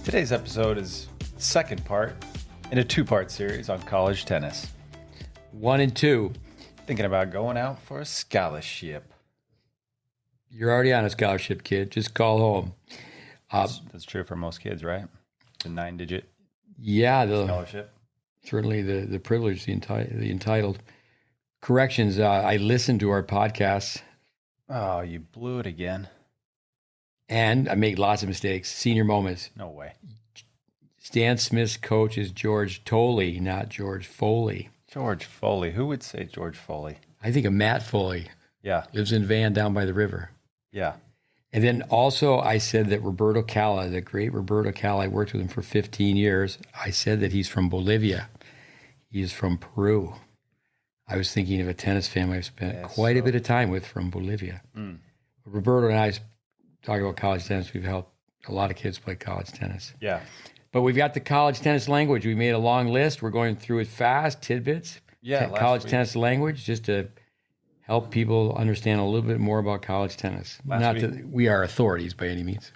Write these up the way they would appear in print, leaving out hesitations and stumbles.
Today's episode is the second part in a two-part series on college tennis. 1 and 2. Thinking about going out for a scholarship. You're already on a scholarship, kid. Just call home. That's true for most kids, right? The 9-digit scholarship. Certainly the privilege, the entitled. Corrections, I listened to our podcast. Oh, you blew it again. And I made lots of mistakes. Senior moments. No way. Stan Smith's coach is George Tolley, not George Foley. George Foley. Who would say George Foley? I think of Matt Foley. Yeah. Lives in Van down by the river. Yeah. And then also I said that Roberto Calla, the great Roberto Calla, I worked with him for 15 years. I said that he's from Bolivia. He's from Peru. I was thinking of a tennis family I've spent quite a bit of time with from Bolivia. Roberto and I talk about college tennis. We've helped a lot of kids play college tennis. Yeah. But we've got the college tennis language. We made a long list. We're going through it fast, tidbits. Yeah. College tennis language, just to help people understand a little bit more about college tennis. Not that we are authorities by any means.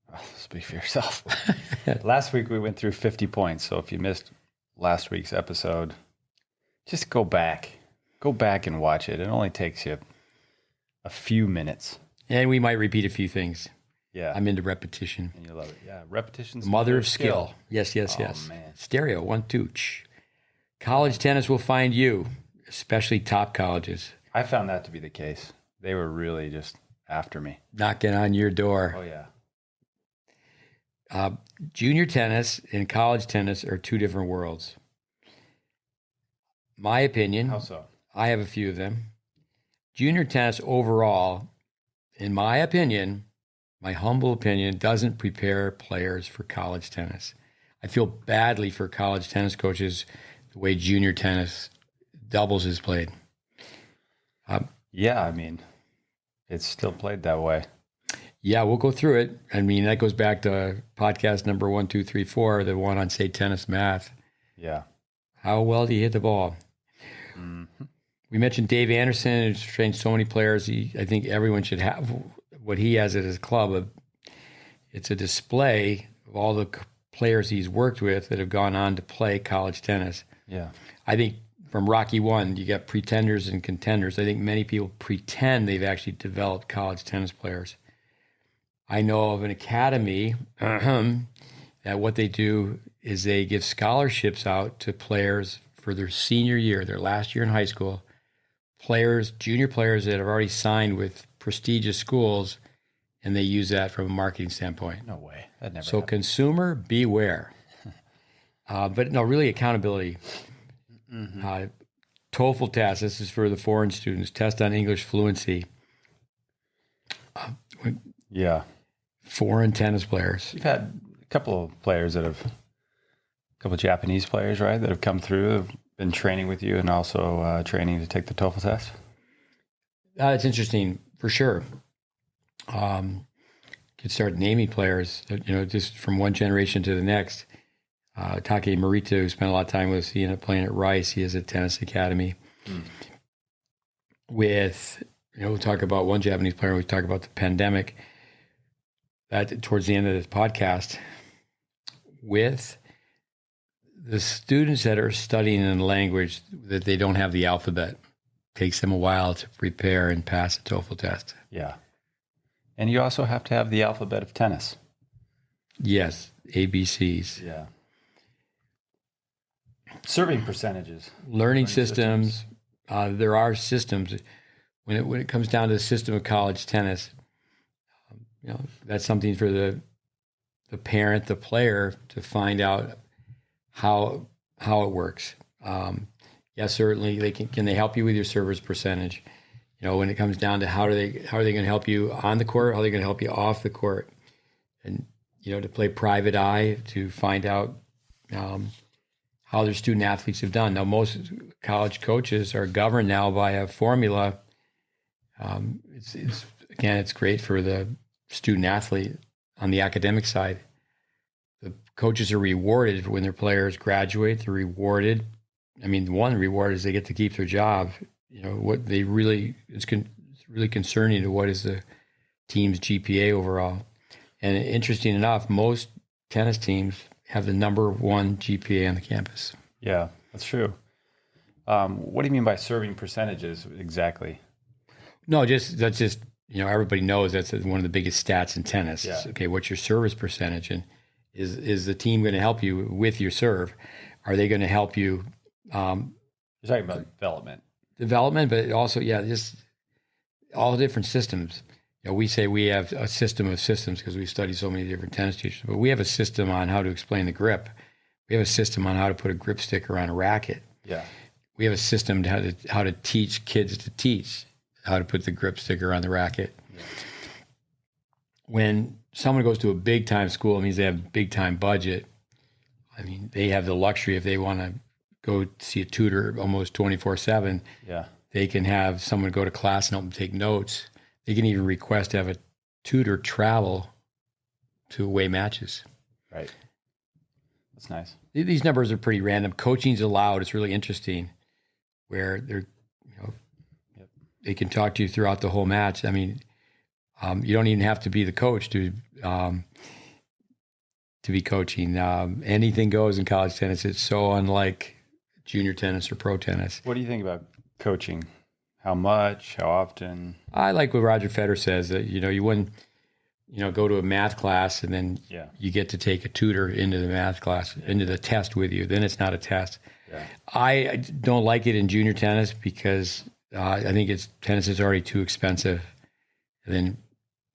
Well, speak for yourself. Last week we went through 50 points. So if you missed last week's episode, just go back. Go back and watch it. It only takes you a few minutes. And we might repeat a few things. Yeah. I'm into repetition. And you love it. Yeah. Repetition's the mother of skill. Yes. Oh, man. Stereo, 1, 2. College tennis will find you, especially top colleges. I found that to be the case. They were really just after me. Knocking on your door. Oh, yeah. Junior tennis and college tennis are two different worlds. My opinion. How so? I have a few of them. Junior tennis overall, in my opinion, my humble opinion, doesn't prepare players for college tennis. I feel badly for college tennis coaches the way junior tennis doubles is played. Yeah, I mean, it's still played that way. Yeah, we'll go through it. I mean, that goes back to podcast number 1, 2, 3, 4, the one on, say, tennis math. Yeah. How well do you hit the ball? Mm-hmm. We mentioned Dave Anderson, who's trained so many players. I think everyone should have what he has at his club. It's a display of all the players he's worked with that have gone on to play college tennis. Yeah. I think from Rocky 1, you got pretenders and contenders. I think many people pretend they've actually developed college tennis players. I know of an academy that what they do is they give scholarships out to players for their senior year, their last year in high school. Players, junior players that have already signed with prestigious schools, and they use that from a marketing standpoint. No way. That never So happened. consumer, beware. But no, really accountability. TOEFL test, this is for the foreign students, test on English fluency. Yeah. Foreign tennis players. You've had a couple of players a couple of Japanese players, right, that have come through, have been training with you and also training to take the TOEFL test? It's interesting, for sure. Could start naming players, just from one generation to the next. Take Morita, who spent a lot of time with us, he ended up playing at Rice. He has a tennis academy. With, we'll talk about one Japanese player, we talk about the pandemic. That towards the end of this podcast, with the students that are studying in a language that they don't have the alphabet, it takes them a while to prepare and pass a TOEFL test. Yeah. And you also have to have the alphabet of tennis. Yes, ABCs. Yeah. Serving percentages. Learning systems. There are systems. When it comes down to the system of college tennis, that's something for the parent, the player, to find out how it works. Yes, certainly they can they help you with your service percentage. When it comes down to how are they going to help you on the court, how are they going to help you off the court, and to play private eye to find out how their student athletes have done. Now, most college coaches are governed now by a formula. It's great for the student athlete on the academic side. The coaches are rewarded when their players graduate. They're rewarded. I mean, one reward is they get to keep their job. What they really, it's really concerning to what is the team's GPA overall. And interesting enough, most tennis teams have the number one GPA on the campus. Yeah, that's true. What do you mean by serving percentages exactly? No, that's just everybody knows that's one of the biggest stats in tennis. Yeah. Okay, what's your service percentage, and is the team going to help you with your serve? Are they going to help you? You're talking about Development, but also just all different systems. We say we have a system of systems because we study so many different tennis teachers, but we have a system on how to explain the grip. We have a system on how to put a grip sticker on a racket. Yeah. We have a system to how to teach kids to teach how to put the grip sticker on the racket. Yeah. When someone goes to a big time school, it means they have a big time budget. I mean, they have the luxury if they want to go see a tutor almost 24/7. Yeah. They can have someone go to class and help them take notes. They can even request to have a tutor travel to away matches. Right. That's nice. These numbers are pretty random. Coaching's allowed. It's really interesting where they're, they can talk to you throughout the whole match. I mean, you don't even have to be the coach to be coaching. Anything goes in college tennis. It's so unlike junior tennis or pro tennis. What do you think about coaching? How much? How often? I like what Roger Federer says that, you wouldn't, go to a math class and then you get to take a tutor into the math class, into the test with you. Then it's not a test. Yeah. I don't like it in junior tennis because I think tennis is already too expensive. And then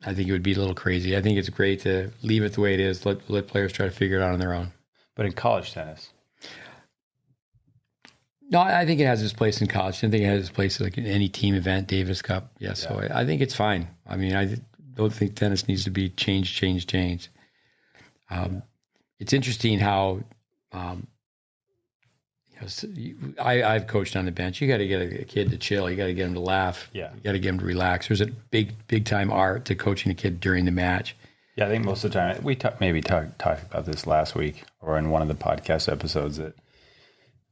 I think it would be a little crazy. I think it's great to leave it the way it is. Let players try to figure it out on their own. But in college tennis? No, I think it has its place in college. I think it has its place like in any team event, Davis Cup. Yeah, so I think it's fine. I mean, I don't think tennis needs to be changed. It's interesting how I've coached on the bench. You got to get a kid to chill. You got to get him to laugh. Yeah. You got to get him to relax. There's a big time art to coaching a kid during the match. Yeah, I think most of the time we talked about this last week or in one of the podcast episodes that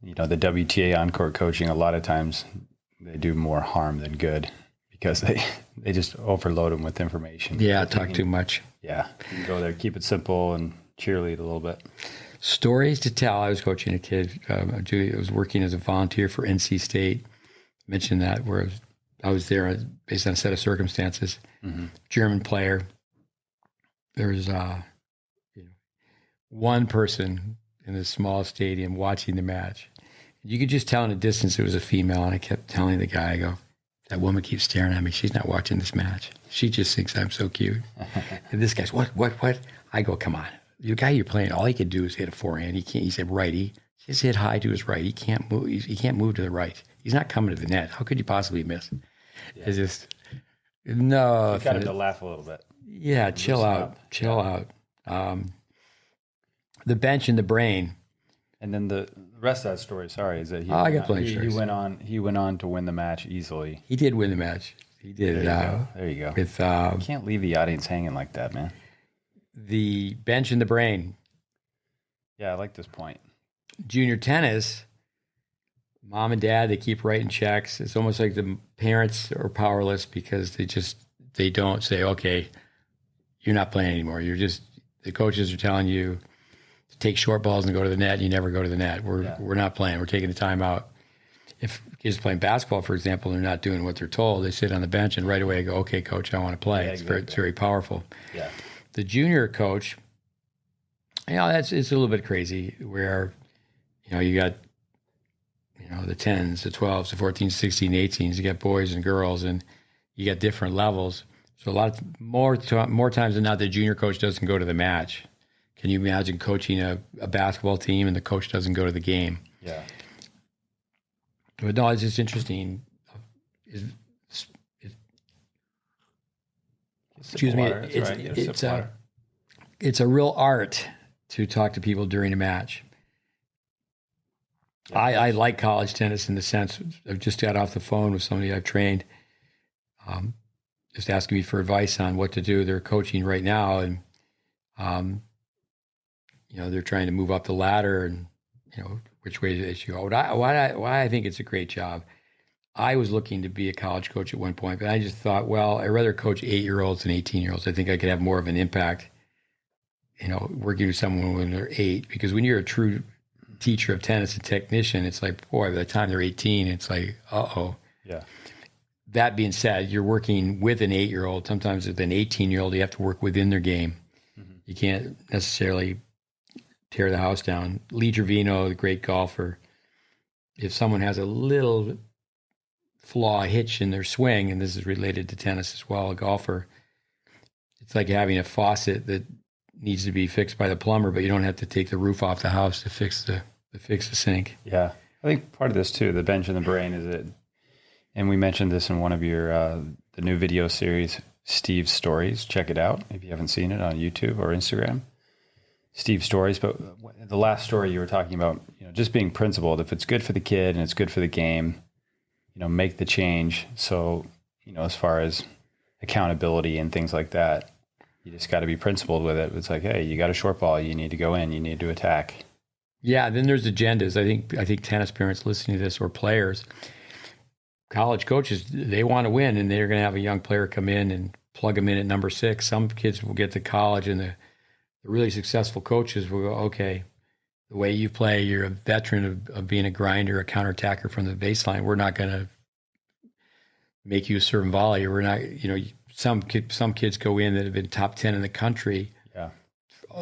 the WTA on-court coaching, a lot of times they do more harm than good because they just overload them with information. Yeah, talk too much. Yeah, you can go there, keep it simple and cheerlead a little bit. Stories to tell. I was coaching a kid. I was working as a volunteer for NC State. Mentioned that where I was there based on a set of circumstances. Mm-hmm. German player. There's one person in a small stadium watching the match. You could just tell in the distance it was a female, and I kept telling the guy, I go, that woman keeps staring at me. She's not watching this match. She just thinks I'm so cute. And this guy's, what? I go, come on. The guy you're playing, all he can do is hit a forehand. He's a righty. Just hit high to his right. He can't move. He can't move to the right. He's not coming to the net. How could you possibly miss? Yeah. It's just, no. You got him to laugh a little bit. Yeah, chill out. The bench and the brain. And then the rest of that story, is that I got plenty of stories. He went on to win the match easily. He did win the match. He did. There you go. With you can't leave the audience hanging like that, man. The bench and the brain. Yeah, I like this point. Junior tennis, mom and dad, they keep writing checks. It's almost like the parents are powerless because they don't say, okay, you're not playing anymore. The coaches are telling you to take short balls and go to the net, and you never go to the net. We're not playing. We're taking the time out. If kids are playing basketball, for example, they're not doing what they're told, they sit on the bench and right away go, okay, coach, I want to play. Yeah, it's very powerful. Yeah. The junior coach, it's a little bit crazy where, you got, the 10s, the 12s, the 14s, 16s, 18s, you got boys and girls, and you got different levels. So more times than not, the junior coach doesn't go to the match. Can you imagine coaching a basketball team and the coach doesn't go to the game? Yeah. But no, it's just interesting. Excuse me. It's a real art to talk to people during a match. Yeah, I like college tennis in the sense I've just got off the phone with somebody I've trained, just asking me for advice on what to do. They're coaching right now, and they're trying to move up the ladder, and which way they should go. Why I think it's a great job. I was looking to be a college coach at one point, but I just thought, well, I'd rather coach 8-year-olds than 18-year-olds. I think I could have more of an impact working with someone when they're 8, because when you're a true teacher of tennis and technician, it's like, boy, by the time they're 18, it's like, uh-oh. Yeah. That being said, you're working with an 8-year-old. Sometimes with an 18-year-old, you have to work within their game. Mm-hmm. You can't necessarily tear the house down. Lee Trevino, the great golfer, if someone has a little flaw, hitch in their swing, and this is related to tennis as well, a golfer, it's like having a faucet that needs to be fixed by the plumber, but you don't have to take the roof off the house to fix the sink. Yeah. I think part of this too, the bench and the brain, is it, and we mentioned this in one of your, the new video series, Steve's Stories. Check it out if you haven't seen it on YouTube or Instagram. Steve's Stories. But the last story you were talking about, just being principled. If it's good for the kid and it's good for the game, make the change. So, as far as accountability and things like that, you just got to be principled with it. It's like, hey, you got a short ball, you need to go in, you need to attack. Yeah, then there's agendas. I think tennis parents listening to this, or players, college coaches, they want to win, and they're going to have a young player come in and plug them in at number 6. Some kids will get to college, and the really successful coaches will go, okay, the way you play, you're a veteran of being a grinder, a counterattacker from the baseline. We're not going to make you a serve and volley. We're not, some kids go in that have been top 10 in the country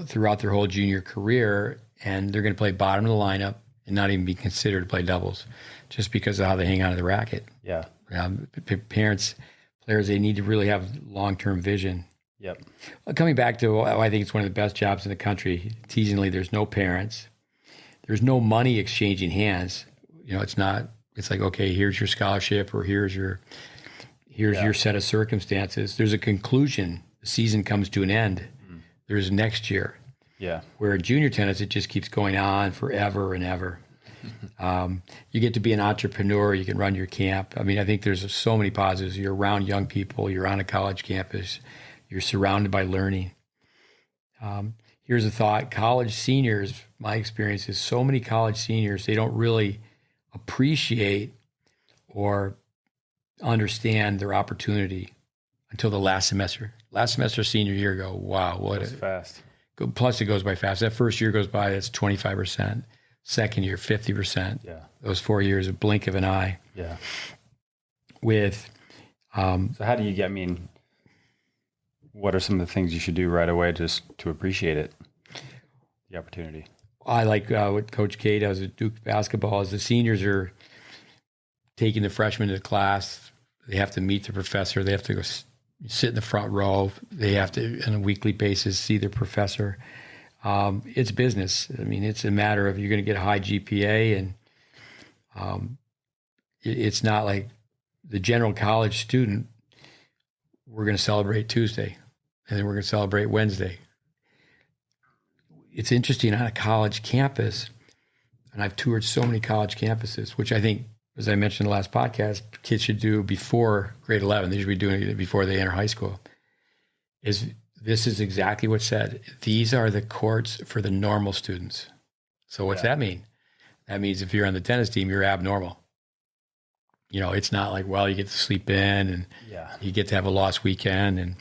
throughout their whole junior career, and they're going to play bottom of the lineup and not even be considered to play doubles just because of how they hang out of the racket. Yeah. Parents, players, they need to really have long-term vision. Yep. Coming back to, I think it's one of the best jobs in the country. Teasingly, there's no parents. There's no money exchanging hands. It's like, okay, here's your scholarship, or here's your set of circumstances. There's a conclusion. The season comes to an end. Mm. There's next year. Yeah. Where in junior tennis, it just keeps going on forever and ever. You get to be an entrepreneur. You can run your camp. I mean, I think there's so many positives. You're around young people. You're on a college campus. You're surrounded by learning. Here's a thought. College seniors, my experience is so many college seniors, they don't really appreciate or understand their opportunity until the last semester. Last semester, senior year, go, wow, what is fast. Plus, it goes by fast. That first year goes by, that's 25%. Second year, 50%. Yeah. Those 4 years, a blink of an eye. Yeah. So how do you get, what are some of the things you should do right away just to appreciate it, the opportunity? I like what Coach K does at Duke basketball is the seniors are taking the freshmen to the class. They have to meet the professor. They have to go sit in the front row. They have to, on a weekly basis, see their professor. It's business. It's a matter of you're going to get a high GPA, and it's not like the general college student. We're going to celebrate Tuesday, and then we're going to celebrate Wednesday. It's interesting on a college campus, and I've toured so many college campuses, which I think, as I mentioned in the last podcast, kids should do before grade 11. They should be doing it before they enter high school. This is exactly what's said. These are the courts for the normal students. So what's that mean? That means if you're on the tennis team, you're abnormal. It's not like, well, you get to sleep in and you get to have a lost weekend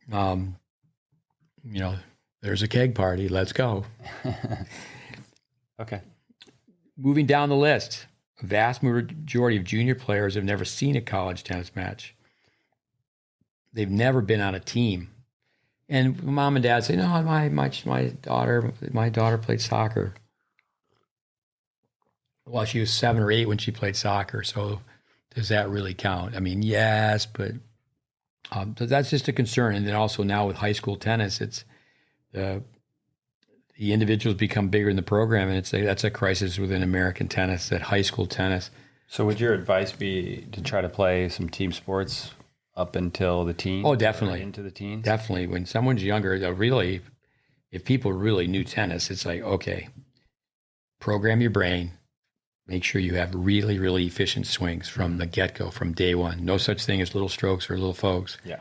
and, there's a keg party. Let's go. Okay. Moving down the list, a vast majority of junior players have never seen a college tennis match. They've never been on a team. And mom and dad say, no, my daughter played soccer. Well, she was 7 or 8 when she played soccer. So does that really count? Yes, but that's just a concern. And then also now with high school tennis, it's the individuals become bigger in the program. And that's a crisis within American tennis, that high school tennis. So would your advice be to try to play some team sports up until the teens? Oh, definitely. Into the teens? Definitely. When someone's younger, if people really knew tennis, it's like, okay, program your brain. Make sure you have really, really efficient swings from the get-go, from day one. No such thing as little strokes or little folks. Yeah.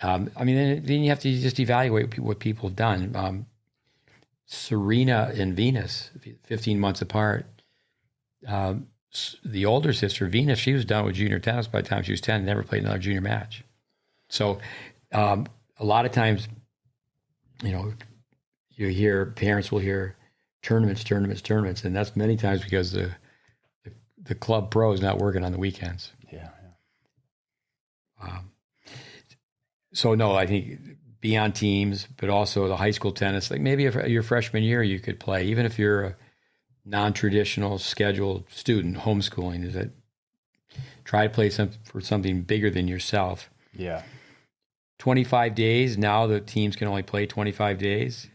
Then you have to just evaluate what people have done. Serena and Venus, 15 months apart. The older sister, Venus, she was done with junior tennis by the time she was 10, never played another junior match. So a lot of times you know, parents will hear tournaments, and that's many times because the club pro is not working on the weekends. Yeah. So no, I think be on teams, but also the high school tennis. Like maybe if your freshman year you could play, even if you're a non-traditional scheduled student, homeschooling, is that try to play for something bigger than yourself. Yeah. 25 days. Now the teams can only play 25 days.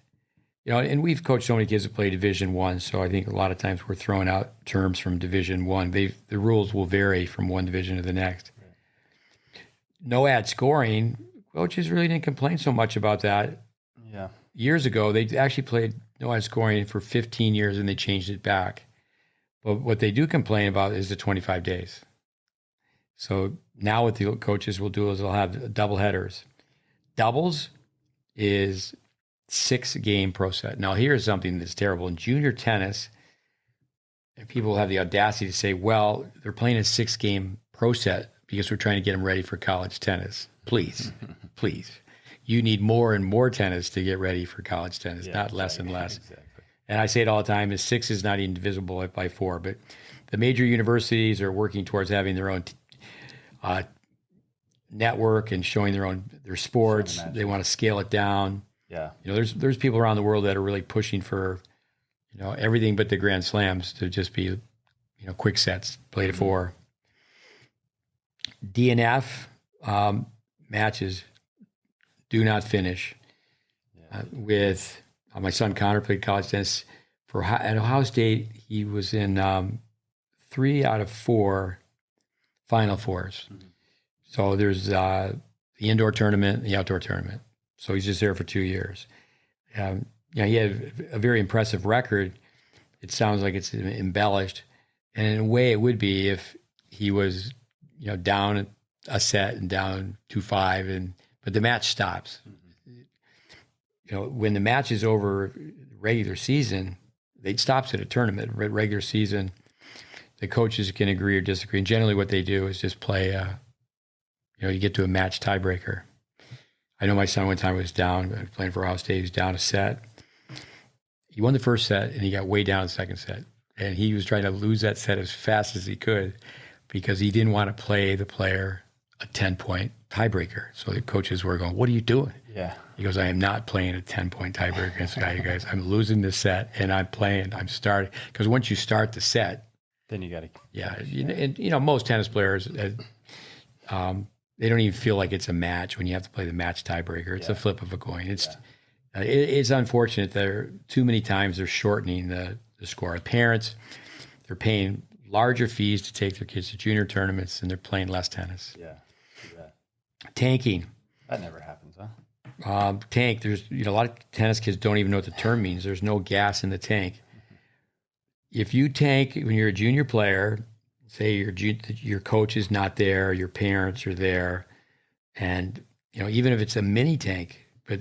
And we've coached so many kids that play Division I, so I think a lot of times we're throwing out terms from Division I. The rules will vary from one division to the next. Right. No ad scoring. Coaches really didn't complain so much about that. Yeah. Years ago, they actually played no ad scoring for 15 years, and they changed it back. But what they do complain about is the 25 days. So now what the coaches will do is they'll have double headers. Doubles is 6-game pro set. Now, here's something that's terrible. In junior tennis, people have the audacity to say, well, they're playing a 6-game pro set because we're trying to get them ready for college tennis. Please, please. You need more and more tennis to get ready for college tennis, not less and less. Exactly. And I say it all the time, is 6 is not even divisible by 4. But the major universities are working towards having their own network and showing their sports. They want to scale it down. Yeah. There's people around the world that are really pushing for, everything but the Grand Slams to just be, quick sets, play to 4. DNF matches do not finish. With my son Connor played college tennis at Ohio State. He was in 3 out of 4 Final Fours. Mm-hmm. So there's the indoor tournament, the outdoor tournament. So he's just there for 2 years. He had a very impressive record. It sounds like it's embellished, and in a way, it would be if he was, down a set and down 2-5, but the match stops. Mm-hmm. When the match is over, regular season, it stops at a tournament. Regular season, the coaches can agree or disagree. And generally, what they do is just play. You get to a match tiebreaker. I know my son one time was down, playing for Ohio State. He was down a set. He won the first set, and he got way down the second set. And he was trying to lose that set as fast as he could because he didn't want to play the player a 10-point tiebreaker. So the coaches were going, "What are you doing?" Yeah. He goes, "I am not playing a 10-point tiebreaker against the guy, you guys. I'm losing this set, and I'm starting." Because once you start the set, then you got to. Yeah. And most tennis players, they don't even feel like it's a match when you have to play the match tiebreaker. It's a flip of a coin. It's unfortunate that too many times they're shortening the score. Parents, they're paying larger fees to take their kids to junior tournaments, and they're playing less tennis. Yeah. Tanking. That never happens, huh? Tank. There's a lot of tennis kids don't even know what the term means. There's no gas in the tank. If you tank when you're a junior player, say your coach is not there, your parents are there, and even if it's a mini tank, but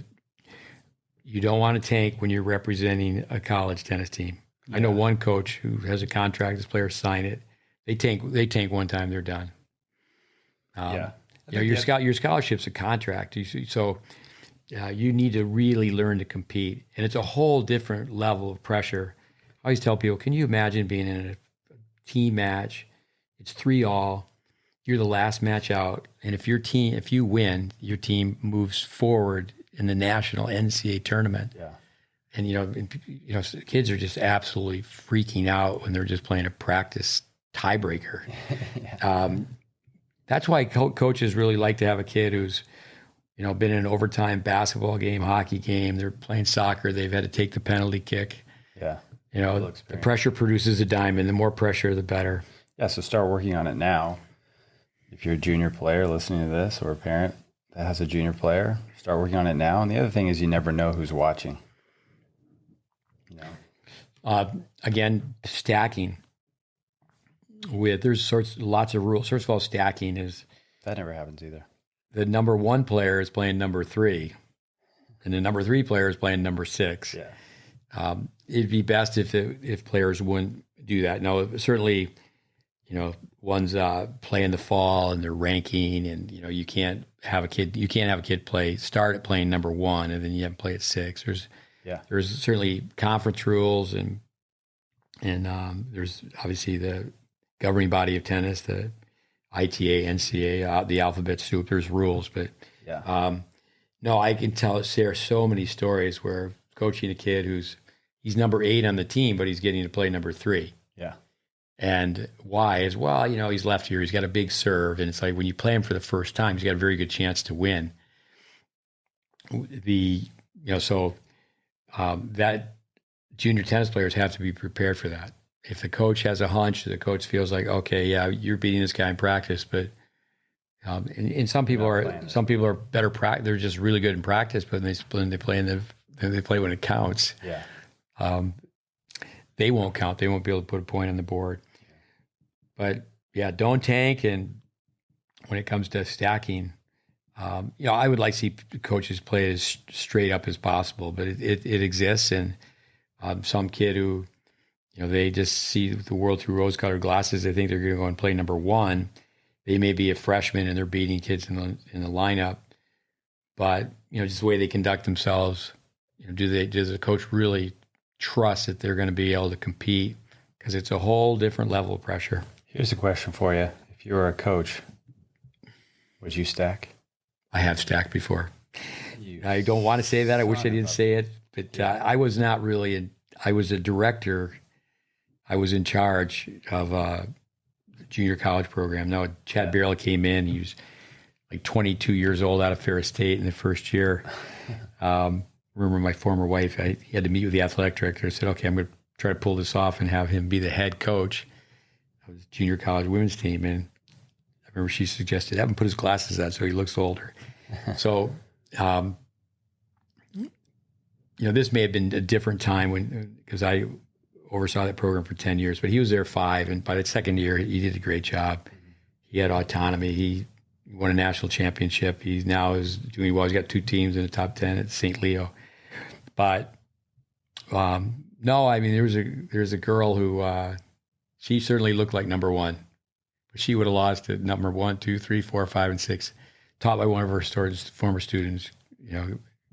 you don't want to tank when you're representing a college tennis team. Yeah. I know one coach who has a contract, his players sign it. They tank one time, they're done. Your scholarship's a contract, so you need to really learn to compete, and it's a whole different level of pressure. I always tell people, can you imagine being in a team match? It's 3-all. You're the last match out, and if you win, your team moves forward in the national NCAA tournament. Yeah. And kids are just absolutely freaking out when they're just playing a practice tiebreaker. Yeah. That's why coaches really like to have a kid who's, been in an overtime basketball game, hockey game. They're playing soccer. They've had to take the penalty kick. Yeah. The pressure produces a diamond. The more pressure, the better. Yeah, so start working on it now. If you're a junior player listening to this, or a parent that has a junior player, start working on it now. And the other thing is you never know who's watching. Again, stacking. There's lots of rules. First of all, stacking is... That never happens either. The number 1 player is playing number 3, and the number 3 player is playing number 6. Yeah. It'd be best if players wouldn't do that. Now, certainly... one's play in the fall and they're ranking, and you can't have a kid start at playing number one and then you have to play at 6. There's certainly conference rules, and there's obviously the governing body of tennis, the ITA, NCA, the alphabet soup. There's rules, but no, I can share so many stories where coaching a kid he's number 8 on the team, but he's getting to play number 3. Yeah. And why is, he's left here. He's got a big serve. And it's like when you play him for the first time, he's got a very good chance to win. That junior tennis players have to be prepared for that. If the coach has a hunch, the coach feels like, okay, yeah, you're beating this guy in practice, but and some people are better. They're just really good in practice, but they play when it counts. Yeah. They won't count. They won't be able to put a point on the board. But yeah, don't tank. And when it comes to stacking, I would like to see coaches play as straight up as possible, but it exists. And some kid who, they just see the world through rose-colored glasses. They think they're going to go and play number 1. They may be a freshman and they're beating kids in the lineup, but just the way they conduct themselves, does the coach really trust that they're going to be able to compete? Because it's a whole different level of pressure. Here's a question for you. If you were a coach, would you stack? I have stacked before. I don't want to say that. I wish I didn't say it, but I was not really I was a director. I was in charge of a junior college program. Now, Chad Barrel came in. He was like 22 years old out of Ferris State in the first year. Remember my former wife, he had to meet with the athletic director. I said, okay, I'm going to try to pull this off and have him be the head coach of the junior college women's team. And I remember she suggested, have him put his glasses on so he looks older. So, this may have been a different time because I oversaw that program for 10 years, but he was there 5. And by the second year, he did a great job. He had autonomy. He won a national championship. He now is doing well. He's got 2 teams in the top 10 at St. Leo. But no, I mean, there's a girl who she certainly looked like number 1, but she would have lost at number 1, 2, 3, 4, 5, and 6, taught by one of her former students.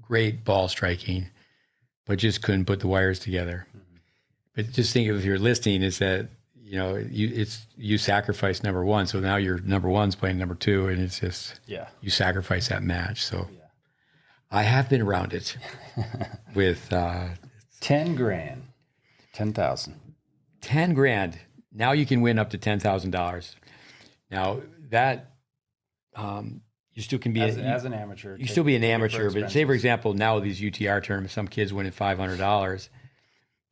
Great ball striking, but just couldn't put the wires together. Mm-hmm. But just think of, if you're listening, is that you sacrifice number 1, so now your number 1's playing number 2, and it's just you sacrifice that match. So I have been around it with $10,000, 10,000, $10,000. Now you can win up to $10,000. Now that you still can be as an amateur. You still be an amateur, but say for example, now with these UTR tournaments, some kids winning $500.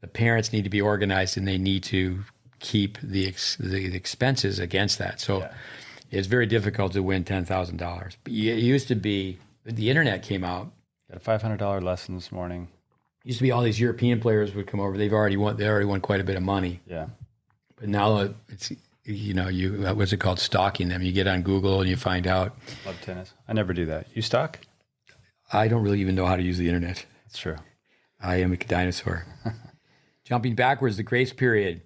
The parents need to be organized, and they need to keep the expenses against that. So it's very difficult to win $10,000. But it used to be, the internet came out. Got a $500 lesson this morning. Used to be all these European players would come over. They already won quite a bit of money. Yeah. But now it's, what's it called? Stalking them. You get on Google and you find out. Love tennis. I never do that. You stalk? I don't really even know how to use the internet. That's true. I am a dinosaur. Jumping backwards, the grace period.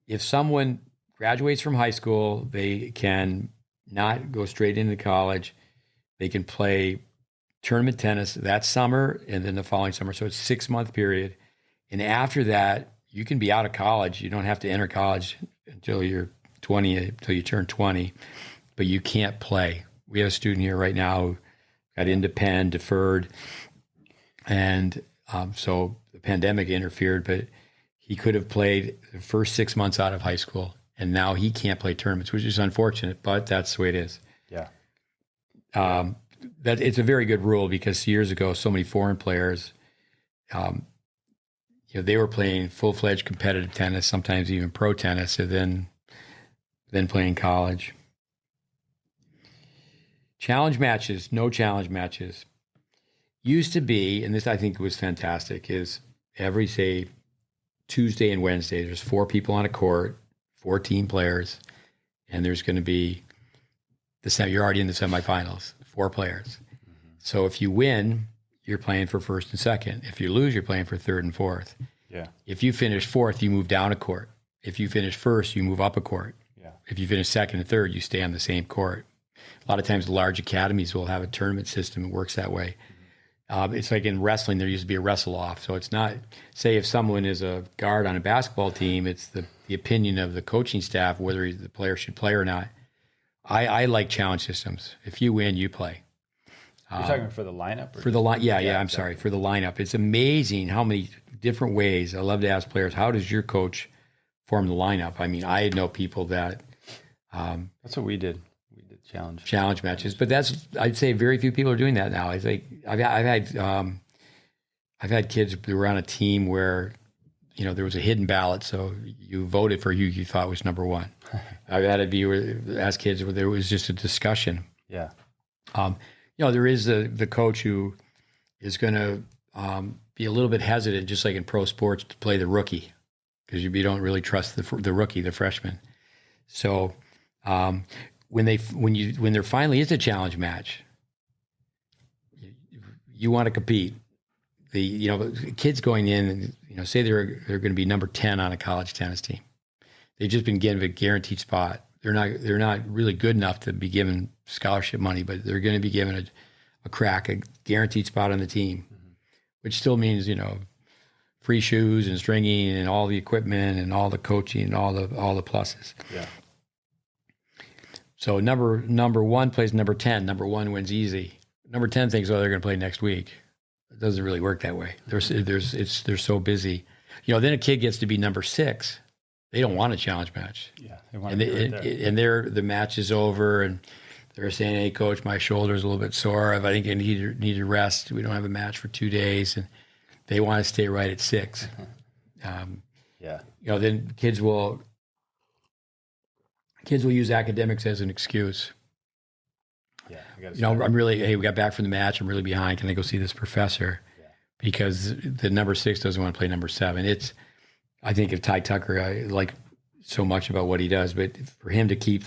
If someone graduates from high school, they can not go straight into college. They can play tournament tennis that summer and then the following summer. So it's a 6-month period. And after that, you can be out of college. You don't have to enter college until you're 20, until you turn 20, but you can't play. We have a student here right now who got independent, deferred. And so the pandemic interfered, but he could have played the first 6 months out of high school, and now he can't play tournaments, which is unfortunate, but that's the way it is. Yeah. That it's a very good rule, because years ago, so many foreign players, they were playing full-fledged competitive tennis, sometimes even pro tennis, and then playing college. Challenge matches, no challenge matches. Used to be, and this I think was fantastic, is every, say, Tuesday and Wednesday, there's 4 people on a court, 4 team players, and there's going to be you're already in the semifinals, 4 players. Mm-hmm. So if you win, you're playing for first and second. If you lose, you're playing for third and fourth. Yeah. If you finish 4th, you move down a court. If you finish first, you move up a court. Yeah. if you finish second and third, you stay on the same court. A lot of times large academies will have a tournament system. It works that way. It's like in wrestling, there used to be a wrestle off. So it's not, say if someone is a guard on a basketball team, it's the opinion of the coaching staff whether the player should play or not. I like challenge systems. If you win, you play. You're talking for the lineup? For the line, yeah. I'm sorry, for the lineup. It's amazing how many different ways. I love to ask players, how does your coach form the lineup? I mean, I know people that that's what we did. Challenge matches, but I'd say very few people are doing that now. It's like I've had kids who were on a team where, you know, there was a hidden ballot, so you voted for who you thought was number one. I've had ask kids where there was just a discussion. Yeah. You know, there is the coach who is going to be a little bit hesitant, just like in pro sports, to play the rookie because you don't really trust the rookie, the freshman. So. When there finally is a challenge match, you want to compete. The kids going in, and, you know, say they're going to be number 10 on a college tennis team. They've just been given a guaranteed spot. They're not really good enough to be given scholarship money, but they're going to be given a guaranteed spot on the team, which still means, you know, free shoes and stringing and all the equipment and all the coaching and all the pluses. Yeah. So number one plays number 10. Number one wins easy. Number 10 thinks, oh, they're going to play next week. It doesn't really work that way. They're so busy. You know, then a kid gets to be number 6. They don't want a challenge match. Yeah, they want to be right there. And the match is over, and they're saying, hey, coach, my shoulder's a little bit sore. I think I need to rest. We don't have a match for 2 days. And they want to stay right at 6. Yeah. You know, then kids will use academics as an excuse. Yeah. You know, we got back from the match. I'm really behind. Can I go see this professor? Yeah. Because the number 6 doesn't want to play number 7. I think of Ty Tucker, I like so much about what he does, but for him to keep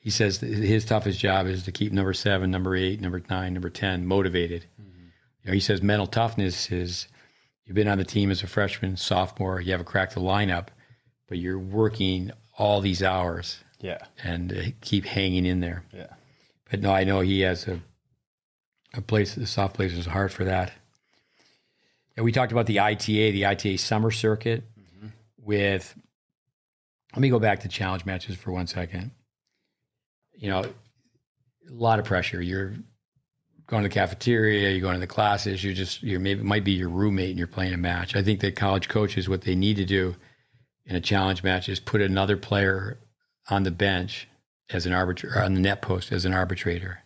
he says his toughest job is to keep number 7, number 8, number 9, number 10 motivated. Mm-hmm. You know, he says mental toughness is you've been on the team as a freshman, sophomore, you haven't cracked the lineup, but you're working all these hours. Yeah. And keep hanging in there. Yeah. But no, I know he has a place, the soft place is hard for that. And we talked about the ITA summer circuit let me go back to challenge matches for 1 second. You know, a lot of pressure. You're going to the cafeteria, you're going to the classes, might be your roommate and you're playing a match. I think that college coaches, what they need to do in a challenge match is put another player on the bench as an arbitrator, on the net post as an arbitrator.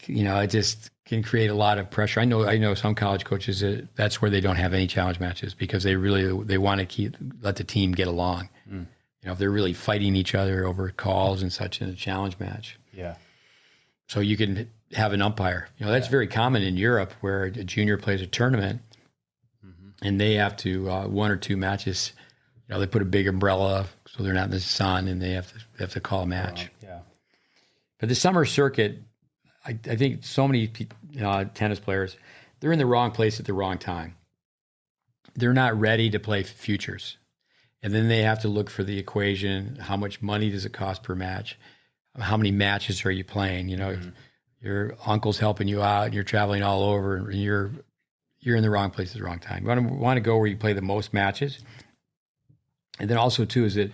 You know, it just can create a lot of pressure. I know some college coaches that's where they don't have any challenge matches because they want to let the team get along. You know, if they're really fighting each other over calls and such in a challenge match. Yeah. So you can have an umpire. You know, that's very common in Europe where a junior plays a tournament and they have to 1 or 2 matches. You know, they put a big umbrella so they're not in the sun, and they have to call a match. Yeah. But the summer circuit, I think so many tennis players, they're in the wrong place at the wrong time. They're not ready to play futures, and then they have to look for the equation: how much money does it cost per match? How many matches are you playing? You know, if your uncle's helping you out, and you're traveling all over, and you're in the wrong place at the wrong time. You want to go where you play the most matches. And then also, too, is that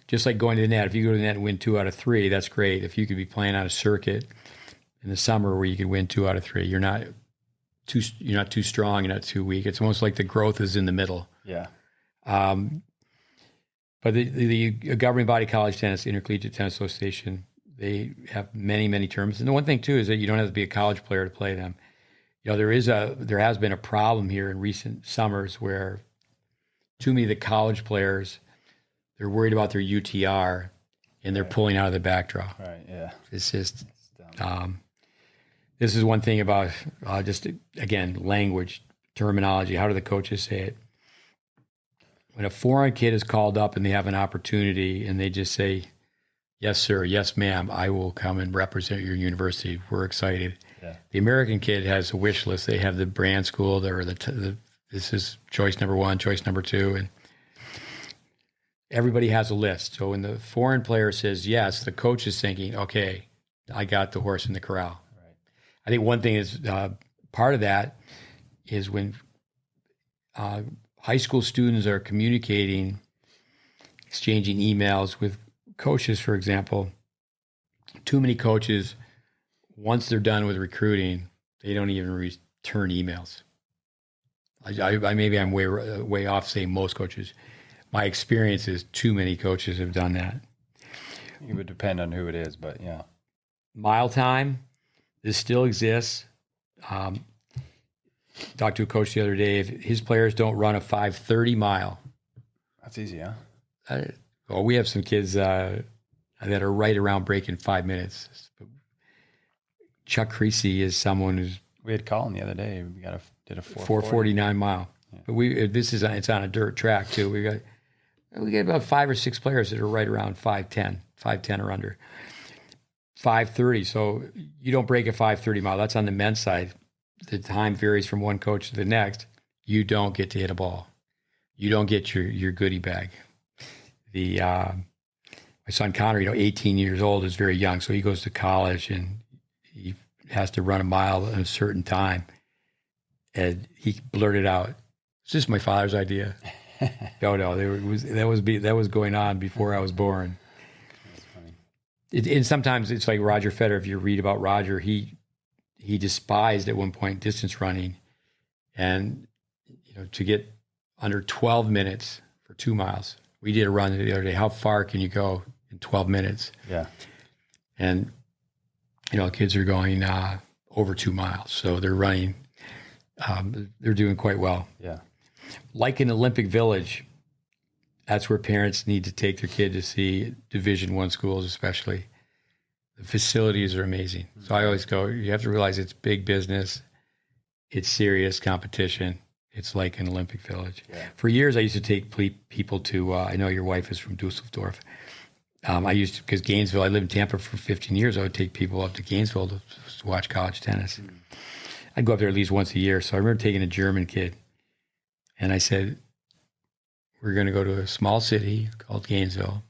just like going to the net, if you go to the net and win 2 out of 3, that's great. If you could be playing on a circuit in the summer where you could win 2 out of 3, you're not too strong, you're not too weak. It's almost like the growth is in the middle. Yeah. But the governing body college tennis, Intercollegiate Tennis Association, they have many, many terms. And the one thing, too, is that you don't have to be a college player to play them. You know, there has been a problem here in recent summers where too many of the college players, they're worried about their UTR and they're pulling out of the back draw. Right, yeah. It's just, this is one thing about just, again, language, terminology. How do the coaches say it? When a foreign kid is called up and they have an opportunity and they just say, yes, sir, yes, ma'am, I will come and represent your university. We're excited. Yeah. The American kid has a wish list. They have the brand school or this is choice number 1, choice number 2. And everybody has a list. So when the foreign player says yes, the coach is thinking, okay, I got the horse in the corral. Right. I think one thing is part of that is when high school students are communicating, exchanging emails with coaches, for example, too many coaches, once they're done with recruiting, they don't even return emails. Maybe I'm way off saying most coaches. My experience is too many coaches have done that. It would depend on who it is, but yeah. Mile time, this still exists. Talked to a coach the other day. If his players don't run a 5:30 mile, That's easy, huh? We have some kids that are right around breaking 5 minutes. Chuck Creasy is someone who's We had Colin the other day. We did a 4:49 mile. Yeah. But it's on a dirt track too. We got about 5 or 6 players that are right around 5:10 or under. 5:30. So you don't break a 5:30 mile. That's on the men's side. The time varies from one coach to the next. You don't get to hit a ball. You don't get your goodie bag. My son Connor, 18 years old, is very young, so he goes to college and he has to run a mile in a certain time. And he blurted out, "Is this my father's idea?" No, that was going on before I was born. That's funny. And sometimes it's like Roger Federer. If you read about Roger, he despised at one point distance running, and to get under 12 minutes for 2 miles. We did a run the other day. How far can you go in 12 minutes? Yeah. And kids are going over 2 miles, so they're running. They're doing quite well. Yeah. Like in Olympic Village, that's where parents need to take their kid to see Division I schools, especially. The facilities are amazing. So I always go, you have to realize it's big business. It's serious competition. It's like an Olympic Village. Yeah. For years, I used to take people to, I know your wife is from Dusseldorf. Because Gainesville, I lived in Tampa for 15 years. I would take people up to Gainesville to watch college tennis. I'd go up there at least once a year. So I remember taking a German kid. And I said, we're going to go to a small city called Gainesville.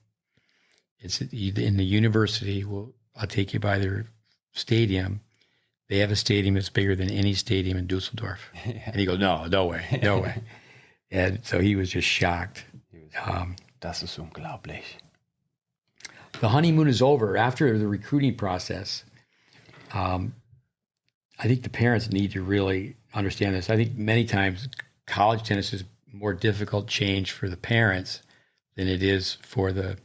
It's in the university. I'll take you by their stadium. They have a stadium that's bigger than any stadium in Dusseldorf. Yeah. And he goes, no way, no way. And so he was just shocked. Das ist unglaublich. The honeymoon is over. After the recruiting process, I think the parents need to really understand this. I think many times college tennis is more difficult change for the parents than it is for the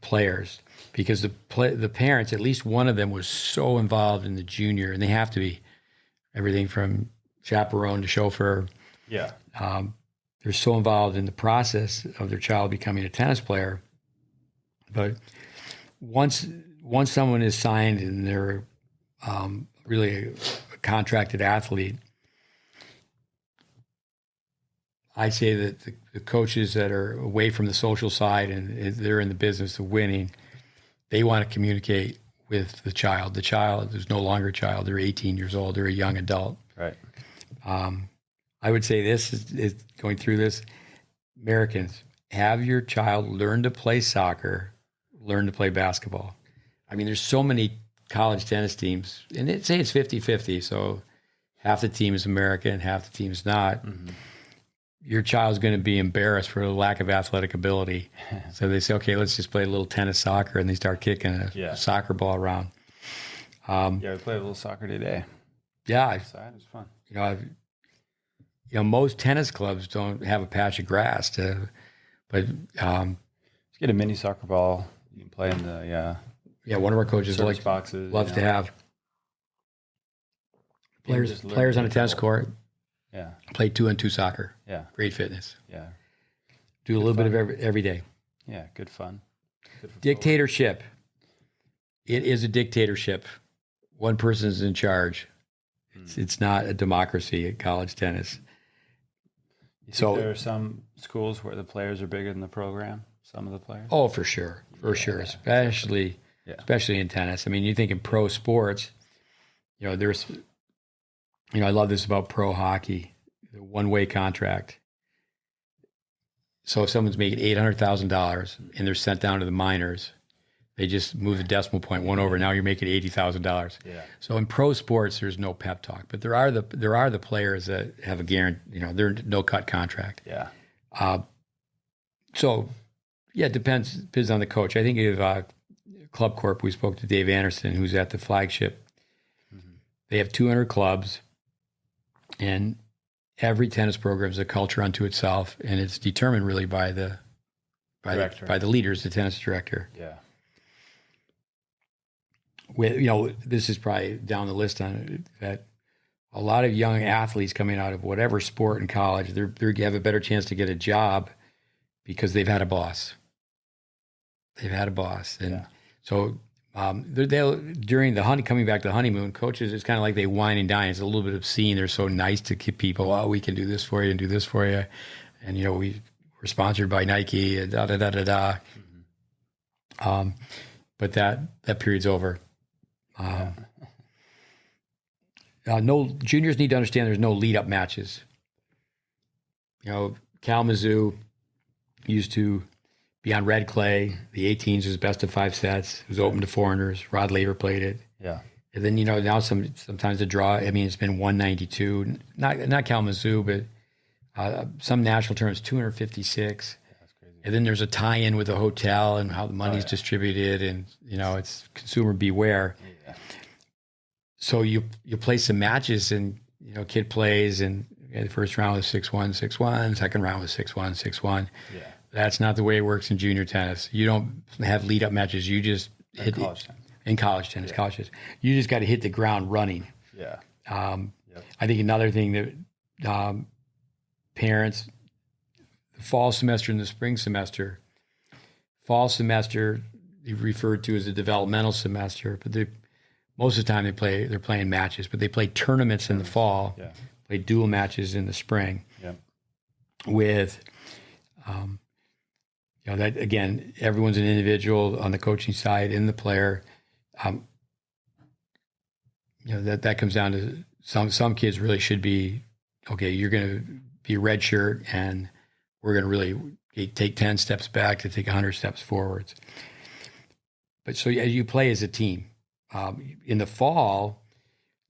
players, because the parents, at least one of them, was so involved in the junior, and they have to be, everything from chaperone to chauffeur. Yeah. They're so involved in the process of their child becoming a tennis player. But once someone is signed and they're really a contracted athlete, I say that the coaches that are away from the social side and they're in the business of winning, they want to communicate with the child. The child is no longer a child. They're 18 years old. They're a young adult. Right. I would say this is going through this. Americans, have your child learn to play soccer, learn to play basketball. I mean, there's so many college tennis teams, and say it's 50-50. So half the team is American and half the team is not. Mm-hmm. Your child's going to be embarrassed for the lack of athletic ability. So they say, okay, let's just play a little tennis soccer, and they start kicking a soccer ball around. We played a little soccer today. Yeah. Outside, it was fun. Most tennis clubs don't have a patch of grass but just get a mini soccer ball. You can play in the one of our coaches boxes, loves to have players on a tennis court. Yeah. Play 2-on-2 soccer. Yeah. Great fitness. Yeah. Do a little bit of every day. Yeah. Good fun. Dictatorship. It is a dictatorship. One person is in charge. It's not a democracy at college tennis. So there are some schools where the players are bigger than the program. Some of the players. Oh, for sure, especially in tennis. I mean, you think in pro sports. There's. I love this about pro hockey, the one-way contract. So if someone's making $800,000 and they're sent down to the minors, they just move the decimal point one over. Now you're making $80,000. Yeah. So in pro sports, there's no pep talk, but there are the players that have a guarantee. They're no cut contract. Yeah. So yeah, it depends on the coach. I think if Club Corp, we spoke to Dave Anderson, who's at the flagship. Mm-hmm. They have 200 clubs, and every tennis program is a culture unto itself, and it's determined really by the leaders, the tennis director. Yeah. This is probably down the list on it, that a lot of young athletes coming out of whatever sport in college, they have a better chance to get a job because they've had a boss. And so they'll during the coming back to the honeymoon, coaches, it's kind of like they wine and dine. It's a little bit obscene. They're so nice to keep people. Oh, we can do this for you and do this for you, and we're sponsored by Nike. And da da da da da. Mm-hmm. But that period's over. No, juniors need to understand there's no lead up matches. Kalamazoo used to be on red clay. The 18s was best of 5 sets. It was open to foreigners. Rod Laver played it. Yeah. And then, now sometimes the draw, it's been 192. Not Kalamazoo, but some national tournaments, 256. That's crazy. And then there's a tie-in with a hotel and how the money's distributed, and, it's consumer beware. Yeah. So you play some matches, and, kid plays, and the first round was 6-1, 6-1. Second round was 6-1, 6-1. Yeah. That's not the way it works in junior tennis. You don't have lead-up matches. You just hit college tennis. In college tennis, colleges. You just got to hit the ground running. Yeah. I think another thing that parents, the fall semester and the spring semester, referred to as a developmental semester, but most of the time they're playing matches, but they play tournaments in the fall, play dual matches in the spring. Yeah. With that, again, everyone's an individual on the coaching side and the player. That comes down to some kids really should be, okay, you're going to be a red shirt, and we're going to really take 10 steps back to take 100 steps forwards. But so as you play as a team, in the fall,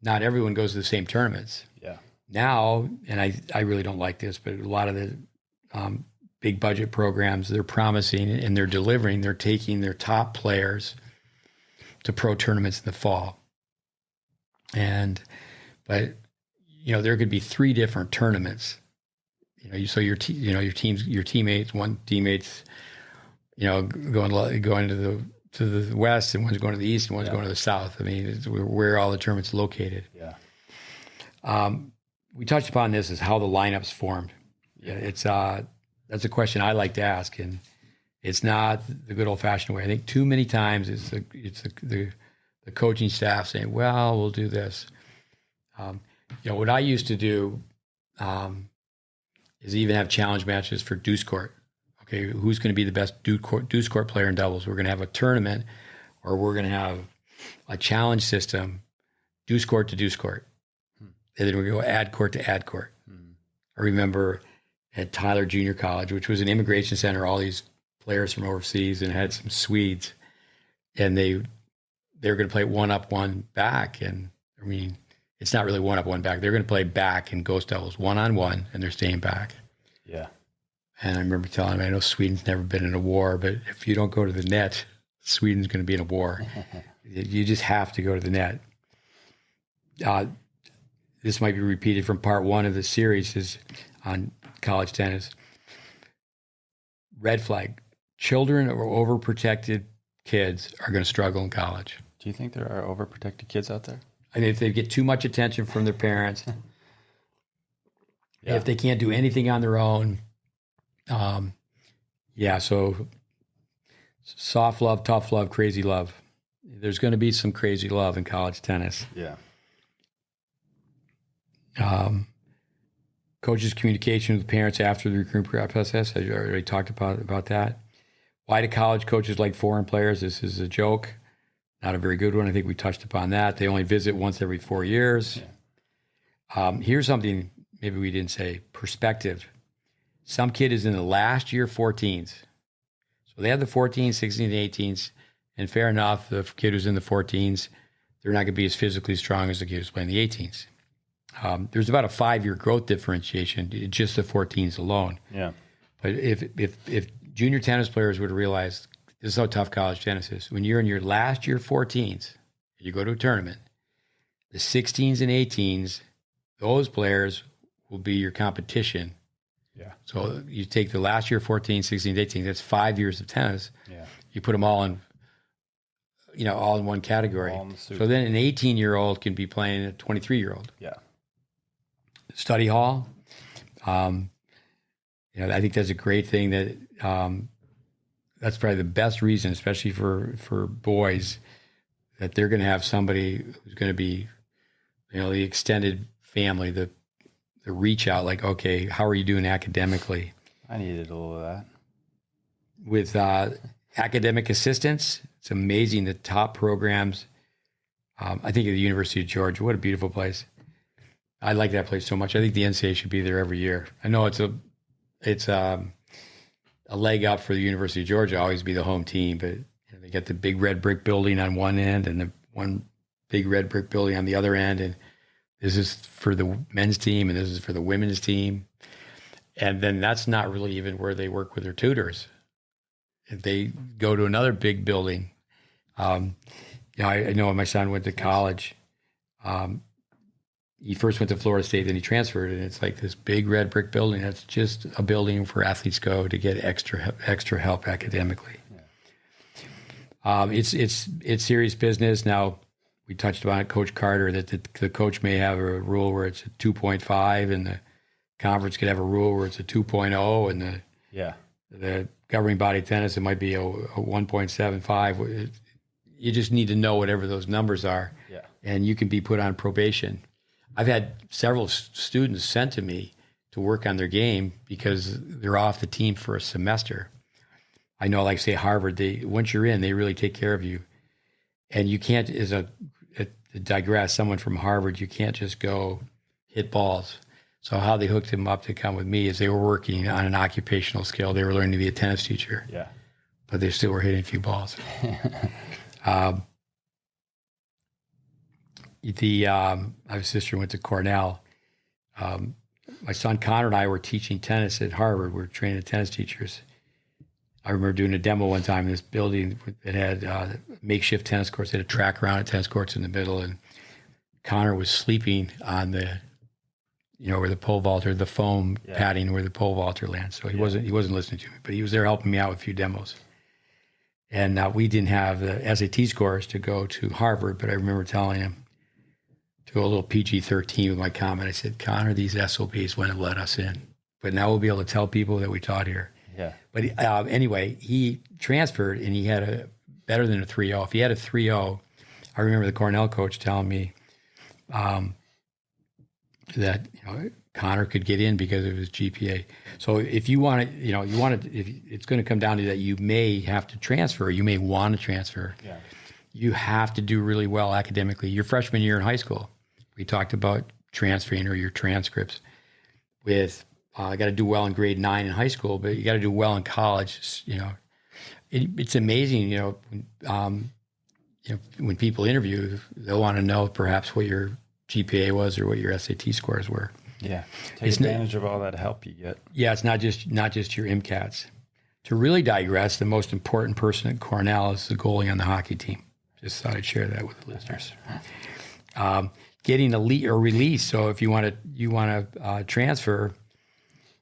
not everyone goes to the same tournaments. Yeah. Now, and I really don't like this, but a lot of the big budget programs, they're promising and they're delivering. They're taking their top players to pro tournaments in the fall. But there could be 3 different tournaments. So your teammates, one teammate's, going to the west, and one's going to the east, and one's going to the south. It's where all the tournaments are located. Yeah. We touched upon this as how the lineups formed. Yeah. That's a question I like to ask, and it's not the good old fashioned way. I think too many times it's the coaching staff saying, "Well, we'll do this." What I used to do is even have challenge matches for deuce court. Okay, who's going to be the best deuce court player in doubles? We're going to have a tournament, or we're going to have a challenge system, deuce court to deuce court, and then we go ad court to ad court. I remember at Tyler Junior College, which was an immigration center, all these players from overseas, and had some Swedes, and they were going to play one up, one back, and it's not really one up, one back. They're going to play back in ghost doubles, 1-on-1, and they're staying back. Yeah. And I remember telling him, I know Sweden's never been in a war, but if you don't go to the net, Sweden's going to be in a war. You just have to go to the net. This might be repeated from part 1 of the series is on college tennis. Red flag. Children or overprotected kids are going to struggle in college. Do you think there are overprotected kids out there? If they get too much attention from their parents, if they can't do anything on their own, so soft love, tough love, crazy love. There's going to be some crazy love in college tennis. Yeah. Coaches' communication with parents after the recruitment process. I already talked about that. Why do college coaches like foreign players? This is a joke. Not a very good one. I think we touched upon that. They only visit once every 4 years. Yeah. Here's something maybe we didn't say. Perspective. some kid is in the last year 14s. So they have the 14s, 16s, and 18s. And fair enough, the kid who's in the 14s, they're not going to be as physically strong as the kid who's playing the 18s. There's about a 5-year growth differentiation in just the 14s alone. Yeah. But if junior tennis players would realize this is how tough college tennis is. When you're in your last year 14s, you go to a tournament, the 16s and 18s, those players will be your competition. Yeah. So you take the last year 14, 16, 18, that's 5 years of tennis. Yeah. You put them all in, all in one category. So then an 18-year-old can be playing a 23-year-old. Yeah. Study hall. I think that's a great thing that that's probably the best reason, especially for boys, that they're going to have somebody who's going to be, the extended family, the reach out, like, okay, how are you doing academically? I needed a little of that. With academic assistance, it's amazing the top programs. I think at the University of Georgia, what a beautiful place. I like that place so much. I think the NCAA should be there every year. I know it's a leg up for the University of Georgia, always be the home team, but they got the big red brick building on one end and the one big red brick building on the other end. And this is for the men's team and this is for the women's team. And then that's not really even where they work with their tutors. If they go to another big building, I know when my son went to college, he first went to Florida State, then he transferred, and it's like this big red brick building. That's just a building where athletes go to get extra help academically. Yeah. It's serious business. Now, we touched on it, Coach Carter, that the coach may have a rule where it's a 2.5, and the conference could have a rule where it's a 2.0, and the governing body of tennis, it might be a 1.75. You just need to know whatever those numbers are, and you can be put on probation. I've had several students sent to me to work on their game because they're off the team for a semester. I know, like say Harvard, once you're in, they really take care of you, and you can't. To digress, someone from Harvard, you can't just go hit balls. So how they hooked him up to come with me is they were working on an occupational skill. They were learning to be a tennis teacher. Yeah, but they still were hitting a few balls. I have a sister who went to Cornell. My son Connor and I were teaching tennis at Harvard. We were training tennis teachers. I remember doing a demo one time in this building that had makeshift tennis courts. They had a track around it, tennis courts in the middle, and Connor was sleeping on the, where the pole vaulter, the foam padding where the pole vaulter lands. So he wasn't listening to me, but he was there helping me out with a few demos. And we didn't have the SAT scores to go to Harvard, but I remember telling him to go a little PG-13 with my comment. I said, Connor, these SOPs wouldn't have let us in, but now we'll be able to tell people that we taught here. Yeah. But anyway, he transferred and he had a better than a 3.0. If he had a 3.0, I remember the Cornell coach telling me that Connor could get in because of his GPA. So if you want to, if it's going to come down to that, you may have to transfer. You may want to transfer. Yeah. You have to do really well academically. Your freshman year in high school, we talked about transferring or your transcripts. With I got to do well in grade 9 in high school, but you got to do well in college. It's amazing. When people interview, they'll want to know perhaps what your GPA was or what your SAT scores were. Yeah, take advantage of all that help you get. Yeah, it's not just your MCATs. To really digress, the most important person at Cornell is the goalie on the hockey team. Just thought I'd share that with the listeners. Getting a release. So if you want to transfer,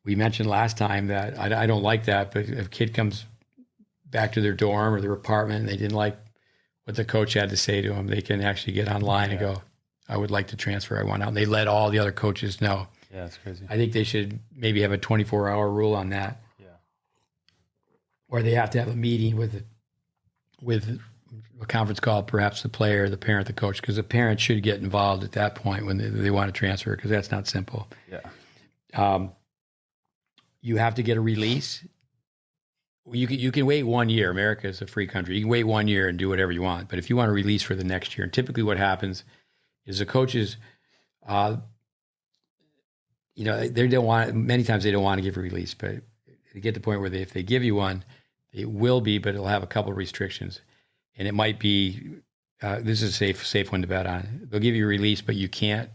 we mentioned last time that I don't like that, but if a kid comes back to their dorm or their apartment and they didn't like what the coach had to say to them, they can actually get online and go, I would like to transfer. I want out. And they let all the other coaches know. Yeah, that's crazy. I think they should maybe have a 24-hour rule on that. Yeah. Or they have to have a meeting with a conference call, perhaps the player, the parent, the coach, because the parent should get involved at that point when they want to transfer, because that's not simple. Yeah. You have to get a release. You can wait 1 year. America is a free country. You can wait 1 year and do whatever you want. But if you want a release for the next year, and typically what happens is the coaches, they don't want, many times they don't want to give a release, but they get to the point where if they give you one, it will be, but it'll have a couple of restrictions. And it might be, this is a safe one to bet on. They'll give you a release, but you can't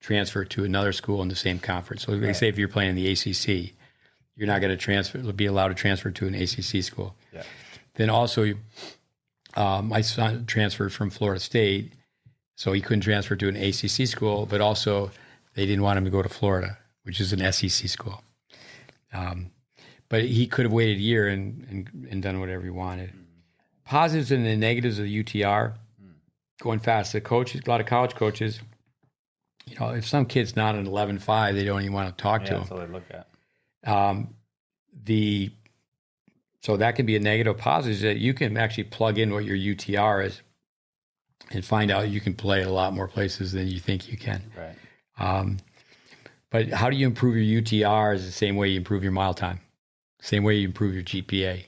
transfer to another school in the same conference. So they say if you're playing in the ACC, you're not going to be allowed to transfer to an ACC school. Yeah. Then also, my son transferred from Florida State, so he couldn't transfer to an ACC school, but also they didn't want him to go to Florida, which is an SEC school. But he could have waited a year and done whatever he wanted. Positives and the negatives of the UTR, going fast. The coaches, a lot of college coaches, if some kid's not an 11.5, they don't even want to talk to him. That's all they look at. So that can be a negative. Positive is that you can actually plug in what your UTR is and find out you can play a lot more places than you think you can. Right. But how do you improve your UTR is the same way you improve your mile time, same way you improve your GPA.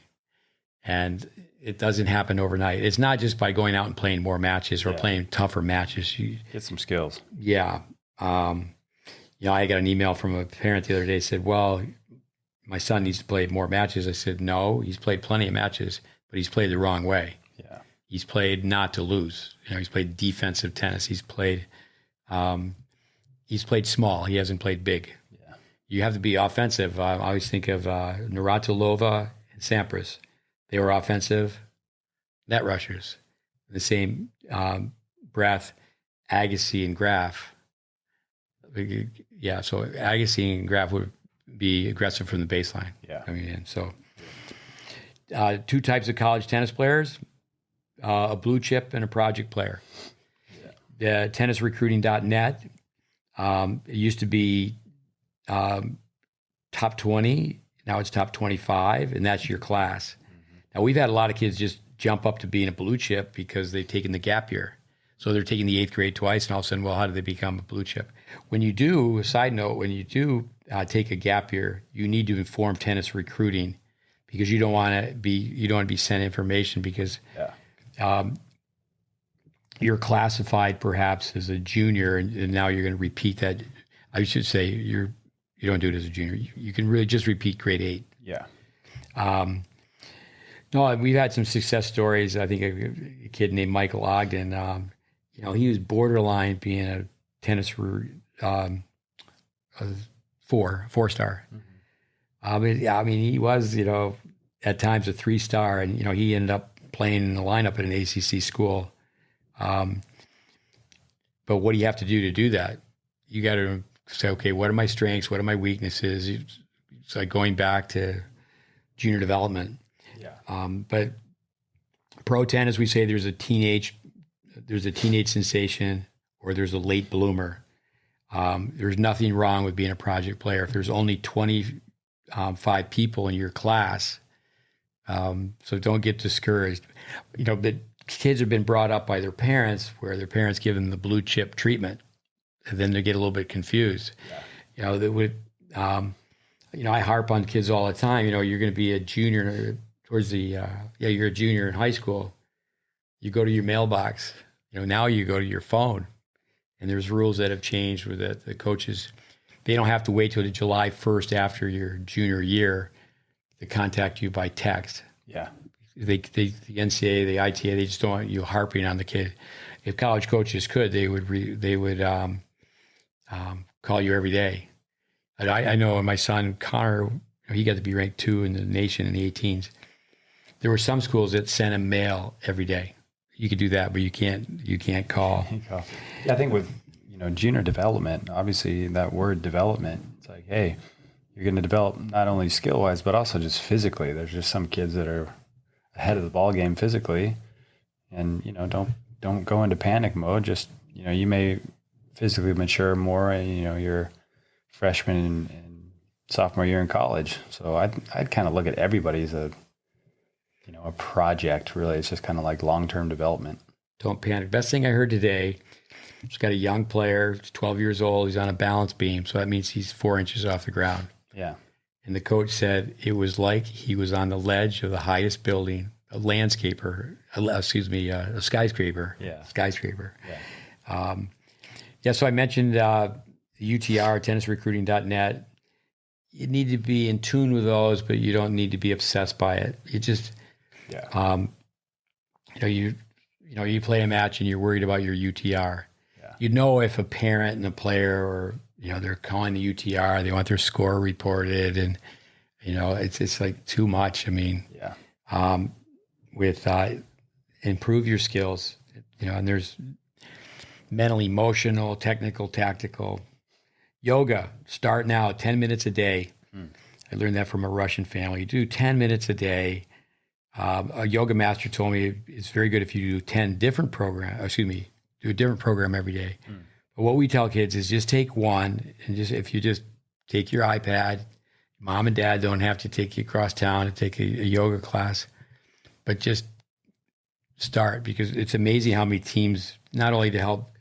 And it doesn't happen overnight. It's not just by going out and playing more matches or playing tougher matches. You get some skills. Yeah. I got an email from a parent the other day, said, well, my son needs to play more matches. I said, no, he's played plenty of matches, but he's played the wrong way. Yeah. He's played not to lose. He's played defensive tennis. He's played small. He hasn't played big. Yeah. You have to be offensive. I always think of Navratilova and Sampras. They were offensive net rushers. The same breath, Agassi and Graf. Yeah, so Agassi and Graf would be aggressive from the baseline. Yeah. Coming in. So two types of college tennis players, a blue chip and a project player. Yeah. Tennisrecruiting.net, it used to be top 20. Now it's top 25, and that's your class. Now, we've had a lot of kids just jump up to being a blue chip because they've taken the gap year. So they're taking the 8th grade twice, and all of a sudden, well, how do they become a blue chip? When you do, a side note, when you do take a gap year, you need to inform tennis recruiting because you don't want to be sent information because you're classified perhaps as a junior, and now you're going to repeat that. I should say you don't do it as a junior. You can really just repeat grade 8. Yeah. No, we've had some success stories. I think a kid named Michael Ogden, he was borderline being a tennis four-star. Mm-hmm. He was, at times a 3-star, and, he ended up playing in the lineup at an ACC school. But what do you have to do that? You got to say, okay, what are my strengths? What are my weaknesses? It's like going back to junior development. Yeah. But pro tennis, we say there's a teenage sensation or there's a late bloomer. There's nothing wrong with being a project player. If there's only 25 people in your class, so don't get discouraged. But kids have been brought up by their parents where their parents give them the blue chip treatment, and then they get a little bit confused. Yeah. I harp on kids all the time. You're going to be a junior you're a junior in high school. You go to your mailbox. Now you go to your phone, and there's rules that have changed with the coaches. They don't have to wait till July 1st after your junior year to contact you by text. Yeah. The NCAA, the ITA, they just don't want you harping on the kid. If college coaches could, they would call you every day. I know my son Connor, he got to be ranked 2 in the nation in the 18s. There were some schools that sent him mail every day. You could do that, but you can't call. Yeah, I think with junior development, obviously that word development, it's like, hey, you're going to develop not only skill wise but also just physically. There's just some kids that are ahead of the ball game physically, and don't go into panic mode. Just you may physically mature more. Your freshman and sophomore year in college. So I'd kind of look at everybody as a project. Really, it's just kind of like long-term development. Don't panic. Best thing I heard today. Just got a young player. He's 12 years old. He's on a balance beam, so that means he's 4 inches off the ground. Yeah. And the coach said it was like he was on the ledge of the highest building, a skyscraper. Yeah. Skyscraper. Yeah. So I mentioned the UTR, tennisrecruiting.net. You need to be in tune with those, but you don't need to be obsessed by it. You just, you play a match and you're worried about your UTR. Yeah. You know, if a parent and a player, or they're calling the UTR, they want their score reported, and it's like too much. I mean, with improve your skills, and there's mental, emotional, technical, tactical. Yoga, start now, 10 minutes a day. I learned that from a Russian family. You do 10 minutes a day. A yoga master told me it's very good if you do 10 different programs, do a different program every day. But what we tell kids is just take one, and if you just take your iPad, mom and dad don't have to take you across town to take a yoga class, but just start, because it's amazing how many teams, not only to help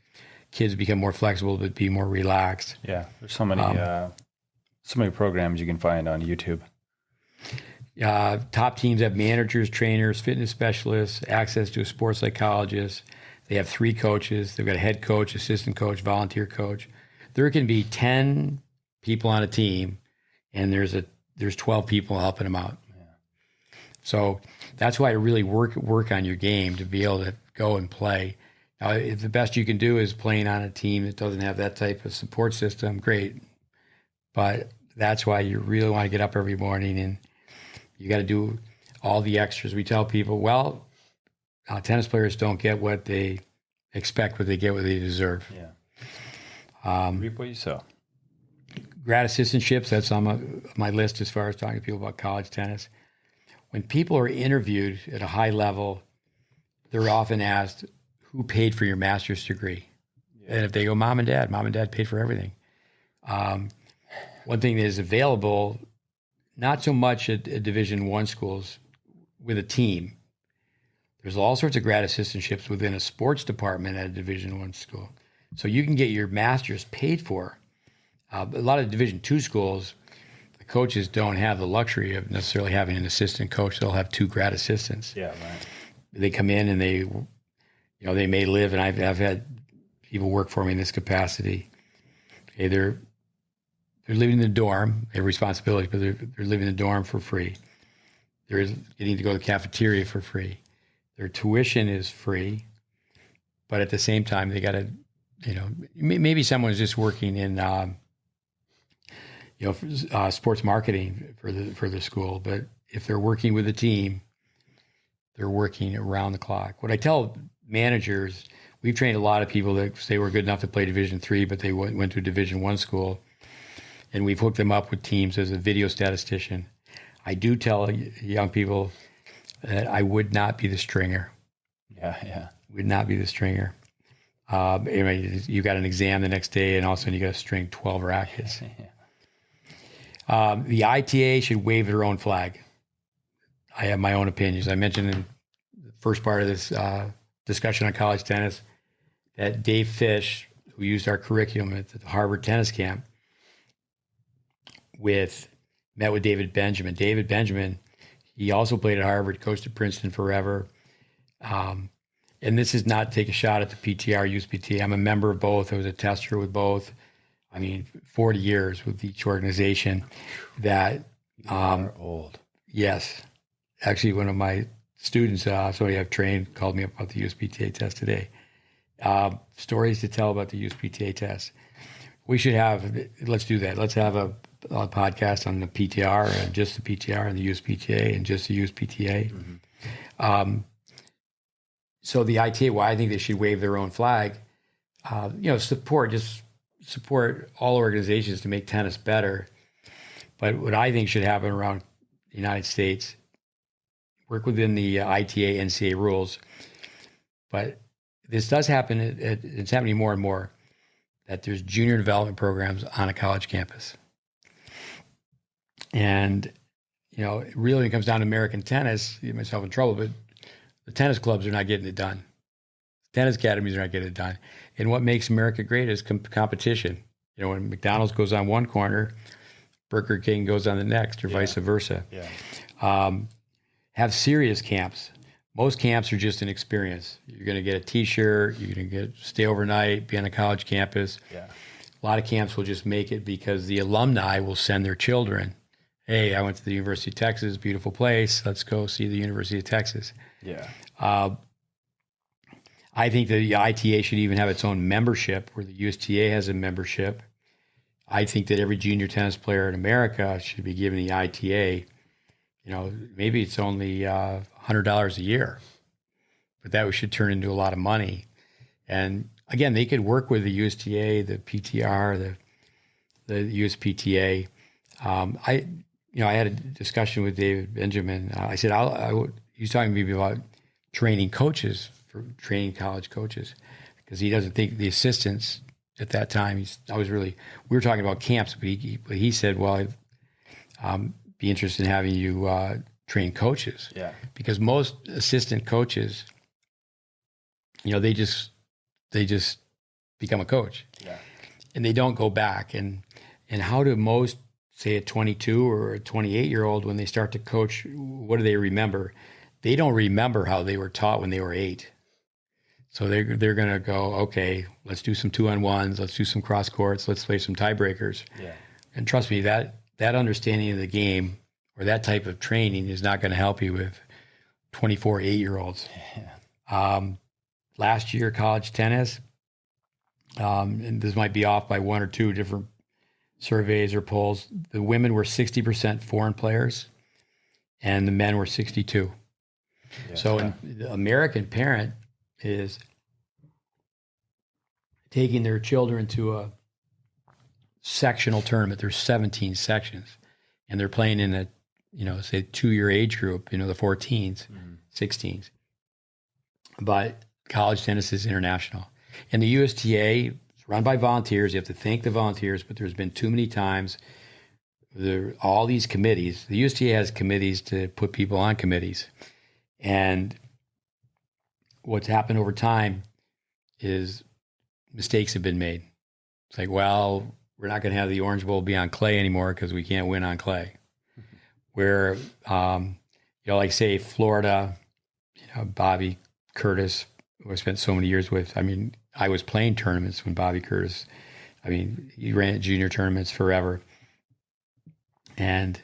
kids become more flexible, but be more relaxed. Yeah, there's so many programs you can find on YouTube. Top teams have managers, trainers, fitness specialists, access to a sports psychologist. They have 3 coaches. They've got a head coach, assistant coach, volunteer coach. There can be 10 people on a team, and there's 12 people helping them out. Yeah. So that's why I really work on your game, to be able to go and play. Now, if the best you can do is playing on a team that doesn't have that type of support system, great. But that's why you really want to get up every morning, and you got to do all the extras. We tell people, tennis players don't get what they expect, but they get what they deserve. Yeah. Reap what you sow. Grad assistantships, that's on my list as far as talking to people about college tennis. When people are interviewed at a high level, they're often asked, who paid for your master's degree? Yeah. And if they go, mom and dad paid for everything. One thing that is available, not so much at Division I schools with a team. There's all sorts of grad assistantships within a sports department at a Division I school. So you can get your master's paid for. A lot of Division II schools, the coaches don't have the luxury of necessarily having an assistant coach. They'll have 2 grad assistants. Yeah, right. They come in and they may live, and I've had people work for me in this capacity. Okay, they're living in the dorm. They have responsibilities, but they're living in the dorm for free. They're getting to go to the cafeteria for free. Their tuition is free, but at the same time, they got to, maybe someone's just working in, sports marketing for the school. But if they're working with a team, they're working around the clock. What I tell managers, we've trained a lot of people that say we're good enough to play Division III, but they went to a Division I school, and we've hooked them up with teams as a video statistician. I do tell young people that I would not be the stringer. Yeah. Would not be the stringer. You got an exam the next day, and all of a sudden you got to string 12 rackets. The ITA should wave their own flag. I have my own opinions. I mentioned in the first part of this discussion on college tennis that Dave Fish, who used our curriculum at the Harvard tennis camp, met with David Benjamin. David Benjamin, he also played at Harvard, coached at Princeton forever. And this is not take a shot at the PTR, USPTA. I'm a member of both. I was a tester with both. 40 years with each organization. That you are old. Yes. Actually, one of my students, somebody I've trained, called me up about the USPTA test today. Stories to tell about the USPTA test. Let's do that. Let's have a podcast on the PTR and just the PTR and the USPTA and just the USPTA. Mm-hmm. So the ITA, why I think they should wave their own flag, support all organizations to make tennis better. But what I think should happen around the United States, work within the ITA, NCAA rules. But this does happen, it's happening more and more, that there's junior development programs on a college campus. And, really when it comes down to American tennis, you get myself in trouble, but the tennis clubs are not getting it done. Tennis academies are not getting it done. And what makes America great is competition. When McDonald's goes on one corner, Burger King goes on the next, or vice versa. Yeah. Have serious camps. Most camps are just an experience. You're going to get a T-shirt. You're going to stay overnight, be on a college campus. Yeah. A A lot of camps will just make it because the alumni will send their children. Hey, I went to the University of Texas, beautiful place. Let's go see the University of Texas. Yeah. I think the ITA should even have its own membership where the USTA has a membership. I think that every junior tennis player in America should be given the ITA. Maybe it's only $100 a year, but that should turn into a lot of money. And again, they could work with the USTA, the PTR, the USPTA. I had a discussion with David Benjamin. I said, he was talking to me about training coaches for training college coaches because he doesn't think the assistants at that time. We were talking about camps, but he said, well, I'd be interested in having you train coaches. Yeah. Because most assistant coaches, they just become a coach. Yeah. And they don't go back. And how do most, say, a 22 or a 28-year-old, when they start to coach, what do they remember? They don't remember how they were taught when they were 8. So they're going to go, okay, let's do some 2-on-1s, let's do some cross courts, let's play some tiebreakers. Yeah. And trust me, that understanding of the game or that type of training is not going to help you with 24 8-year-olds. Yeah. Last year, college tennis, and this might be off by 1 or 2 different surveys or polls, the women were 60% foreign players and the men were 62. Yeah. So the American parent is taking their children to a sectional tournament. There's 17 sections and they're playing in a, say 2-year age group, the 14s, 16s. But college tennis is international. And the USTA is run by volunteers. You have to thank the volunteers, but there's been too many times all these committees. The USTA has committees to put people on committees. And what's happened over time is mistakes have been made. It's like, well, we're not going to have the Orange Bowl be on clay anymore because we can't win on clay. Where, like say Florida, Bobby Curtis, who I spent so many years with. I mean, I was playing tournaments when Bobby Curtis, he ran junior tournaments forever. And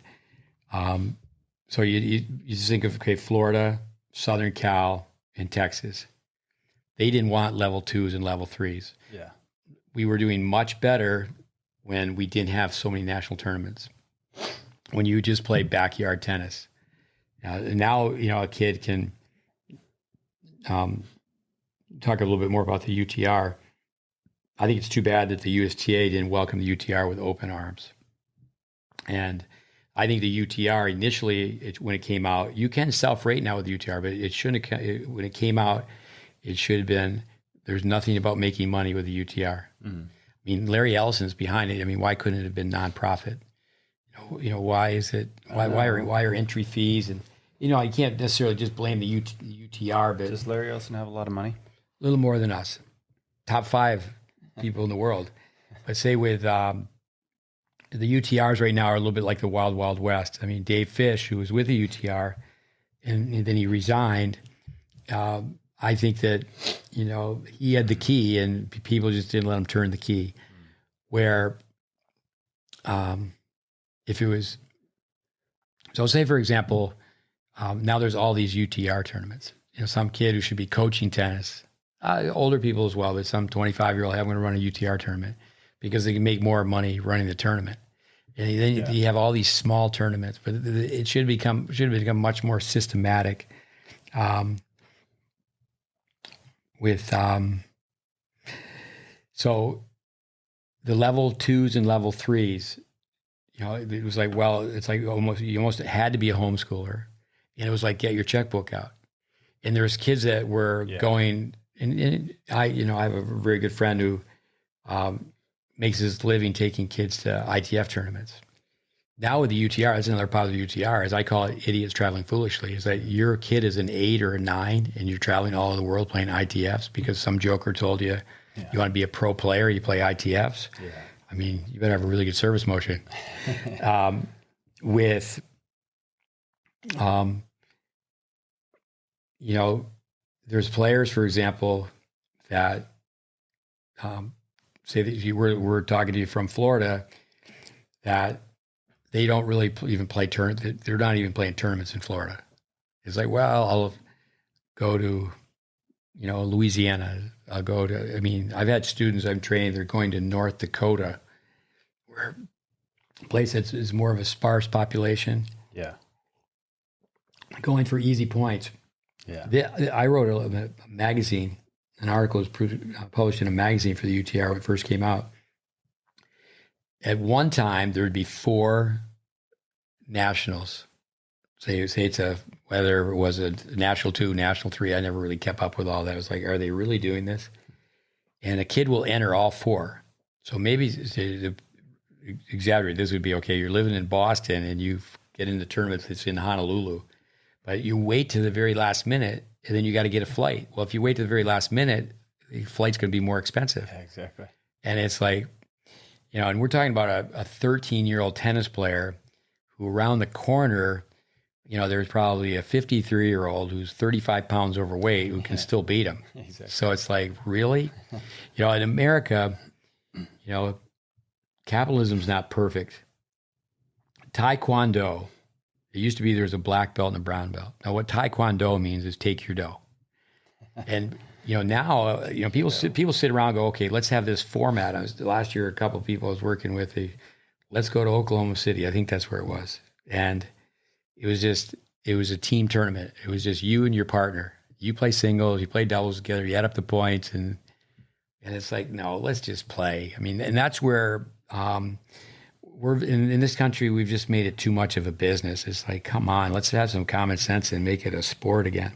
so you just think of, okay, Florida, Southern Cal, and Texas. They didn't want level 2s and level 3s. Yeah. We were doing much better when we didn't have so many national tournaments. When you just play backyard tennis. Now a kid can talk a little bit more about the UTR. I think it's too bad that the USTA didn't welcome the UTR with open arms. And I think the UTR initially, when it came out, you can self-rate now with the UTR, but it shouldn't have, when it came out, it should have been, there's nothing about making money with the UTR. Mm-hmm. I mean, Larry Ellison's behind it. I mean, why couldn't it have been nonprofit? Why is it, why are entry fees? And, you can't necessarily just blame the UTR, but. Does Larry Ellison have a lot of money? A little more than us. Top 5 people in the world. But say with the UTRs right now are a little bit like the Wild Wild West. I mean, Dave Fish, who was with the UTR, and then he resigned. I think that, he had the key and people just didn't let him turn the key. Where if it was, so say for example, now there's all these UTR tournaments. Some kid who should be coaching tennis, older people as well, but some 25-year-old having to run a UTR tournament because they can make more money running the tournament. And then you have all these small tournaments, but it should become much more systematic. So the level 2s and level 3s, it was like, well, it's like you almost had to be a homeschooler, and it was like, get your checkbook out. And there's kids that were going, and I have a very good friend who makes his living taking kids to ITF tournaments. Now with the UTR, that's another part of the UTR, as I call it, idiots traveling foolishly, is that your kid is an 8 or a 9 and you're traveling all over the world playing ITFs because some joker told you you want to be a pro player, you play ITFs. Yeah. I mean, you better have a really good service motion. There's players, for example, that say that you were talking to you from Florida, that they don't really even play tournaments. They're not even playing tournaments in Florida. It's like, well, I'll go to, Louisiana. I'll go to, I've had students I'm training, they're going to North Dakota, where a place that is more of a sparse population. Yeah. Going for easy points. Yeah. I wrote a magazine, an article was published in a magazine for the UTR when it first came out. At one time, there would be 4 nationals. Say it's whether it was a national 2, national 3. I never really kept up with all that. I was like, are they really doing this? And a kid will enter all 4. So maybe to exaggerate, this would be, okay, you're living in Boston and you get in the tournament that's in Honolulu, but you wait to the very last minute and then you got to get a flight. Well, if you wait to the very last minute, the flight's going to be more expensive. Yeah, exactly. And it's like, and we're talking about a 13-year-old tennis player who around the corner, there's probably a 53-year-old who's 35 pounds overweight who can still beat him. Exactly. So it's like, really? In America, capitalism's not perfect. Taekwondo, it used to be there was a black belt and a brown belt. Now what Taekwondo means is take your dough. And now people sit around and go, okay, let's have this format. Last year, a couple of people I was working with, let's go to Oklahoma City. I think that's where it was. And it was a team tournament. It was just you and your partner. You play singles, you play doubles together, you add up the points, and it's like, no, let's just play. And that's where we're in this country, we've just made it too much of a business. It's like, come on, let's have some common sense and make it a sport again.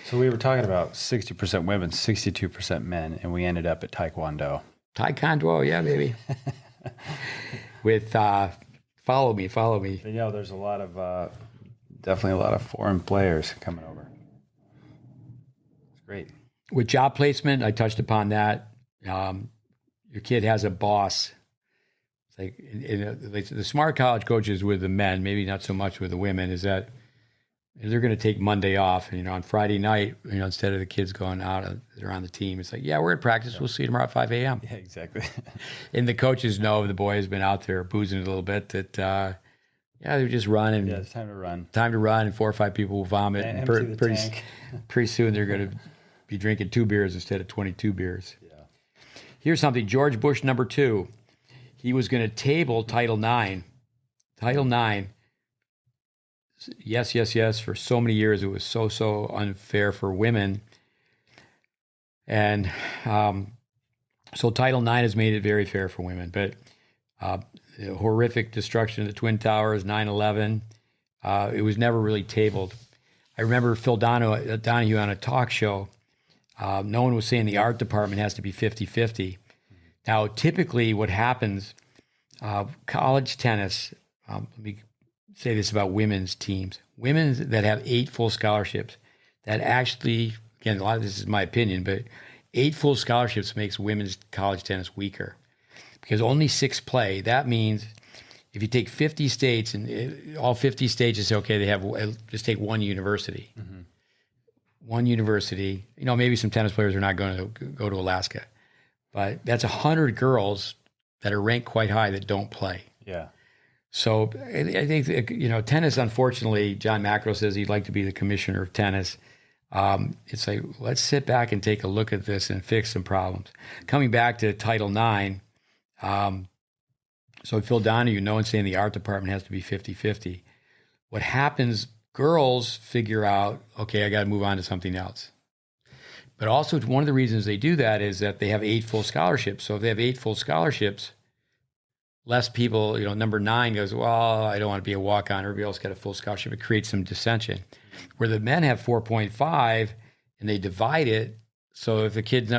So we were talking about 60% women, 62% men, and we ended up at Taekwondo. Taekwondo, yeah, baby. With follow me. But, there's definitely a lot of foreign players coming over. It's great. With job placement, I touched upon that. Your kid has a boss. It's like the smart college coaches with the men, maybe not so much with the women, is that they're going to take Monday off. And, on Friday night, instead of the kids going out, they're on the team. It's like, yeah, we're at practice. We'll see you tomorrow at 5 a.m. Yeah, exactly. And the coaches know the boy has been out there boozing a little bit, that, they're just running. Yeah, it's time to run. Time to run, and 4 or 5 people will vomit. And pretty soon they're going to be drinking 2 beers instead of 22 beers. Yeah. Here's something. George Bush #2. He was going to table Title IX. Title IX. Yes. For so many years, it was so unfair for women. And so Title IX has made it very fair for women. But the horrific destruction of the Twin Towers, 9/11, it was never really tabled. I remember Phil Donahue on a talk show. No one was saying the art department has to be 50-50. Now, typically what happens, college tennis, let me say this about women's teams. Women that have 8 full scholarships, that actually, again, a lot of this is my opinion, but 8 full scholarships makes women's college tennis weaker because only 6 play. That means if you take 50 states and all 50 states just say, okay, they have, just take one university. Mm-hmm. One university, maybe some tennis players are not going to go to Alaska, but that's 100 girls that are ranked quite high that don't play. Yeah. So I think, tennis, unfortunately, John McEnroe says he'd like to be the commissioner of tennis. It's like, let's sit back and take a look at this and fix some problems. Coming back to Title IX, so Phil Donahue, no one's saying the art department has to be 50-50. What happens, girls figure out, okay, I got to move on to something else. But also one of the reasons they do that is that they have 8 full scholarships. So if they have 8 full scholarships, less people, number 9 goes, well, I don't want to be a walk-on. Everybody else got a full scholarship. It creates some dissension. Where the men have 4.5 and they divide it. So if the kid's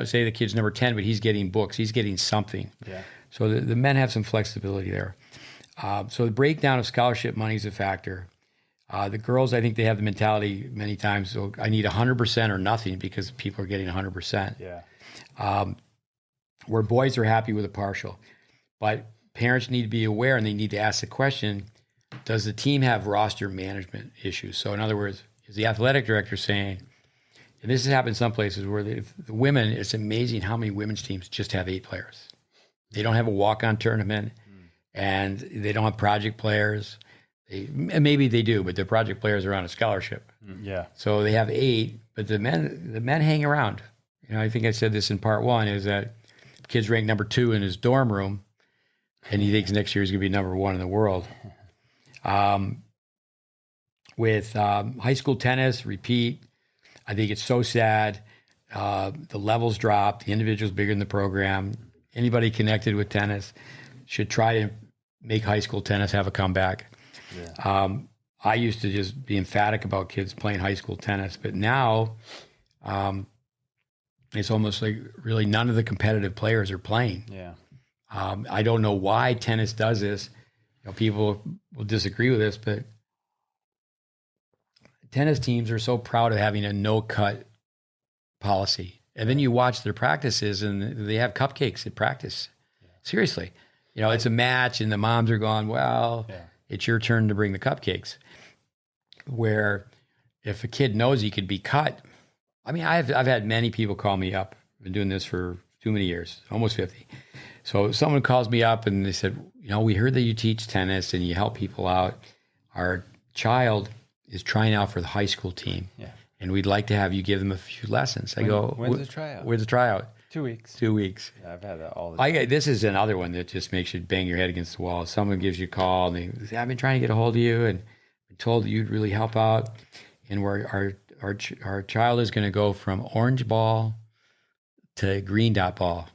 number 10, but he's getting books, he's getting something. Yeah. So the men have some flexibility there. So the breakdown of scholarship money is a factor. The girls, I think they have the mentality many times, so I need 100% or nothing because people are getting 100%. Yeah. Where boys are happy with a partial. But parents need to be aware and they need to ask the question, does the team have roster management issues? So in other words, is the athletic director saying, and this has happened some places where the women, it's amazing how many women's teams just have 8 players. They don't have a walk-on tournament, and they don't have project players. Maybe they do, but the project players are on a scholarship. Yeah. So they have 8, but the men hang around. I think I said this in part 1, is that kid's ranked number 2 in his dorm room, and he thinks next year he's going to be number 1 in the world. With high school tennis, repeat, I think it's so sad. The levels drop. The individual's bigger than the program. Anybody connected with tennis should try to make high school tennis have a comeback. Yeah. I used to just be emphatic about kids playing high school tennis, but now it's almost like really none of the competitive players are playing. Yeah. I don't know why tennis does this. People will disagree with this, but tennis teams are so proud of having a no-cut policy. And then you watch their practices, and they have cupcakes at practice. Yeah. Seriously. It's a match, and the moms are going, well, it's your turn to bring the cupcakes. Where if a kid knows he could be cut, I've had many people call me up. I've been doing this for too many years, almost 50. So someone calls me up, and they said, we heard that you teach tennis and you help people out. Our child is trying out for the high school team. Yeah. And we'd like to have you give them a few lessons. I go, when's the tryout? Where's the tryout? 2 weeks. 2 weeks. Yeah, I've had that all the time. This is another one that just makes you bang your head against the wall. Someone gives you a call, and they say, I've been trying to get a hold of you, and been told that you'd really help out. And our child is going to go from orange ball to green dot ball.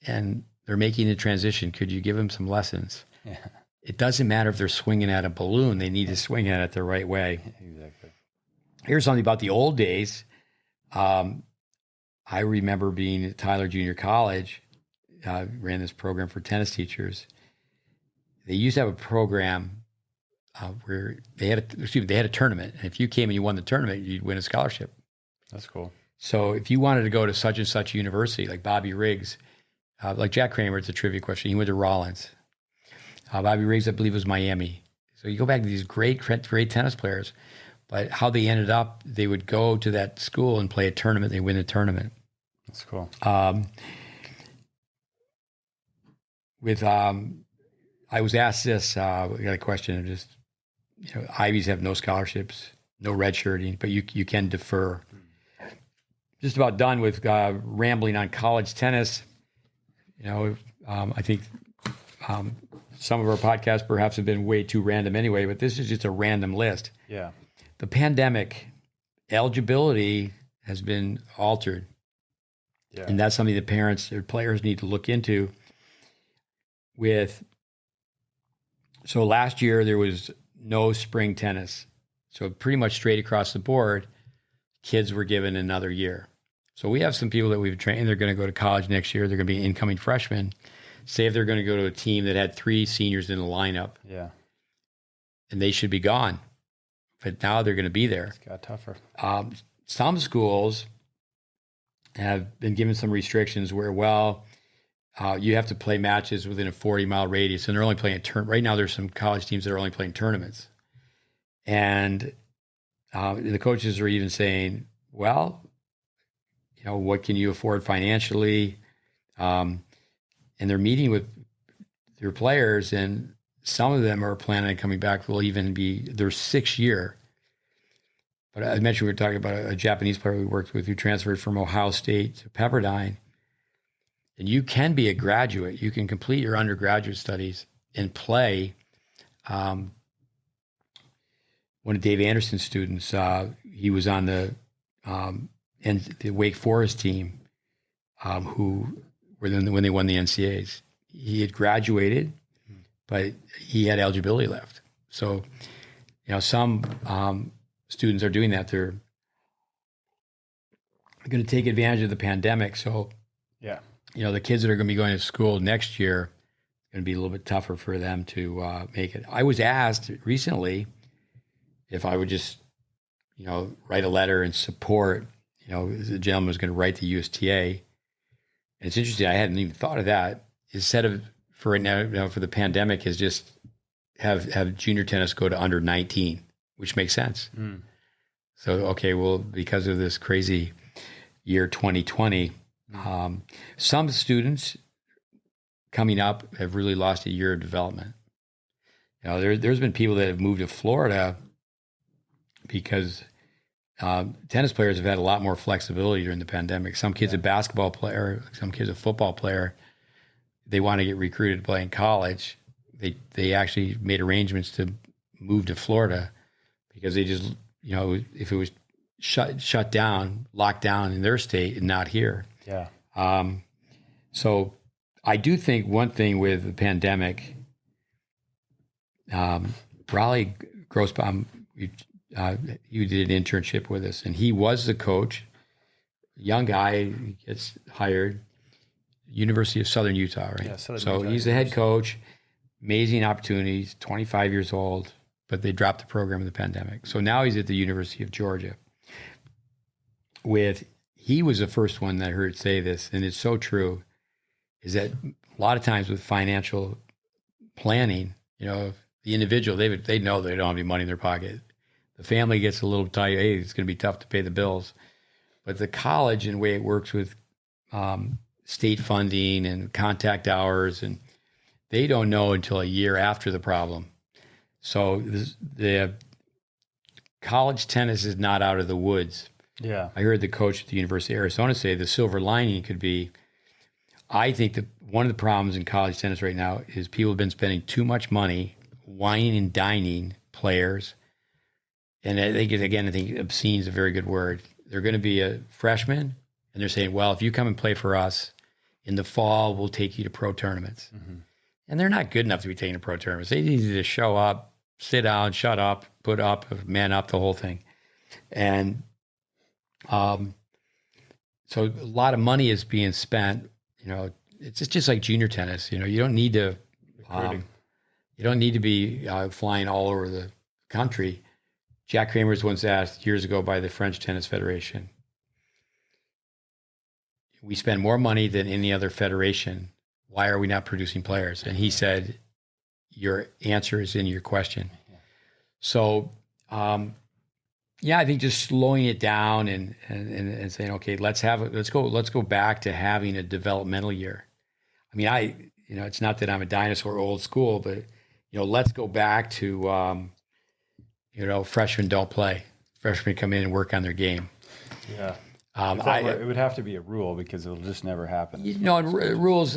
And they're making the transition. Could you give them some lessons? Yeah. It doesn't matter if they're swinging at a balloon. They need to swing at it the right way. Exactly. Here's something about the old days. I remember being at Tyler Junior College, ran this program for tennis teachers. They used to have a program where they had a tournament. And if you came and you won the tournament, you'd win a scholarship. That's cool. So if you wanted to go to such and such university, like Bobby Riggs, like Jack Kramer, it's a trivia question. He went to Rollins. Bobby Riggs, I believe, was Miami. So you go back to these great tennis players, but how they ended up, they would go to that school and play a tournament. They win the tournament. That's cool. I was asked this. I got a question of just, Ivies have no scholarships, no redshirting, but you can defer. Just about done with rambling on college tennis. I think some of our podcasts perhaps have been way too random anyway, but this is just a random list. Yeah. The pandemic, eligibility has been altered. Yeah. And that's something that parents or players need to look into. So last year there was no spring tennis. So pretty much straight across the board, kids were given another year. So we have some people that we've trained. They're going to go to college next year. They're going to be incoming freshmen. Say if they're going to go to a team that had 3 seniors in the lineup. Yeah. And they should be gone. But now they're going to be there. It's got tougher. Some schools have been given some restrictions where, you have to play matches within a 40-mile radius. And they're only playing right now, there's some college teams that are only playing tournaments. And the coaches are even saying, what can you afford financially? And they're meeting with their players, and some of them are planning on coming back. Will even be their 6th year. But I mentioned we were talking about a Japanese player we worked with who transferred from Ohio State to Pepperdine. And you can be a graduate. You can complete your undergraduate studies and play. One of Dave Anderson's students, he was on the Wake Forest team, when they won the NCAAs. He had graduated, but he had eligibility left. So, some students are doing that. They're going to take advantage of the pandemic. So, yeah, the kids that are going to be going to school next year, it's going to be a little bit tougher for them to make it. I was asked recently if I would just, write a letter and support. The gentleman was going to write the USTA. And it's interesting. I hadn't even thought of that. Instead of for right now, for the pandemic, is just have junior tennis go to under 19, which makes sense. Mm. So, because of this crazy year 2020, some students coming up have really lost a year of development. You know, there's been people that have moved to Florida because tennis players have had a lot more flexibility during the pandemic. Some kids, a basketball player, some kids, a football player, they want to get recruited to play in college. They actually made arrangements to move to Florida because they just, you know, if it was shut down, locked down in their state and not here. Yeah. So I do think one thing with the pandemic, Raleigh Grossbaum, you did an internship with us, and he was the coach. Young guy, he gets hired, University of Southern Utah, right? Yeah, Southern so Utah he's the head coach. Amazing opportunities. 25 years old, but they dropped the program in the pandemic. So now he's at the University of Georgia. He was the first one that I heard say this, and it's so true. Is that a lot of times with financial planning, you know, the individual, they know they don't have any money in their pocket. The family gets a little tight. Hey, it's going to be tough to pay the bills. But the college and the way it works with state funding and contact hours, and they don't know until a year after the problem. So the college tennis is not out of the woods. Yeah. I heard the coach at the University of Arizona say the silver lining could be, I think that one of the problems in college tennis right now is people have been spending too much money wining and dining players. And I think obscene is a very good word. They're going to be a freshman, and they're saying, well, if you come and play for us in the fall, we'll take you to pro tournaments. Mm-hmm. And they're not good enough to be taken to pro tournaments. They need to show up, sit down, shut up, put up, man up, the whole thing. And so a lot of money is being spent. You know, it's just like junior tennis. You know, you don't need to be flying all over the country. Jack Kramer was once asked years ago by the French Tennis Federation, we spend more money than any other federation. Why are we not producing players? And he said, your answer is in your question. Yeah. So, I think just slowing it down and saying, okay, let's go back to having a developmental year. I mean, it's not that I'm a dinosaur old school, but, let's go back to, freshmen don't play. Freshmen come in and work on their game. Yeah. It would have to be a rule because it'll just never happen. Rules,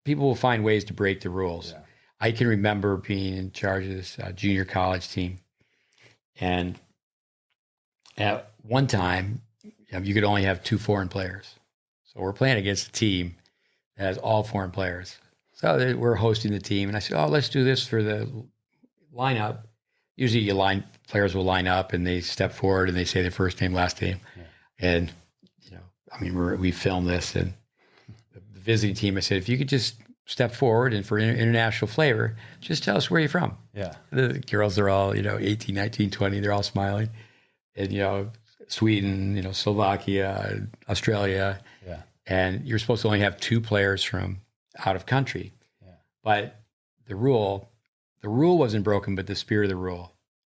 people will find ways to break the rules. Yeah. I can remember being in charge of this junior college team. And at one time, you could only have 2 foreign players. So we're playing against a team that has all foreign players. So we're hosting the team. And I said, let's do this for the lineup. Usually players will line up and they step forward and they say their first name, last name. Yeah. And, we filmed this, and the visiting team, I said, if you could just step forward and for international flavor, just tell us where you're from. Yeah. The girls are all, 18, 19, 20, they're all smiling. And, Sweden, Slovakia, Australia. Yeah. And you're supposed to only have 2 players from out of country. Yeah. But the rule wasn't broken, but the spirit of the rule.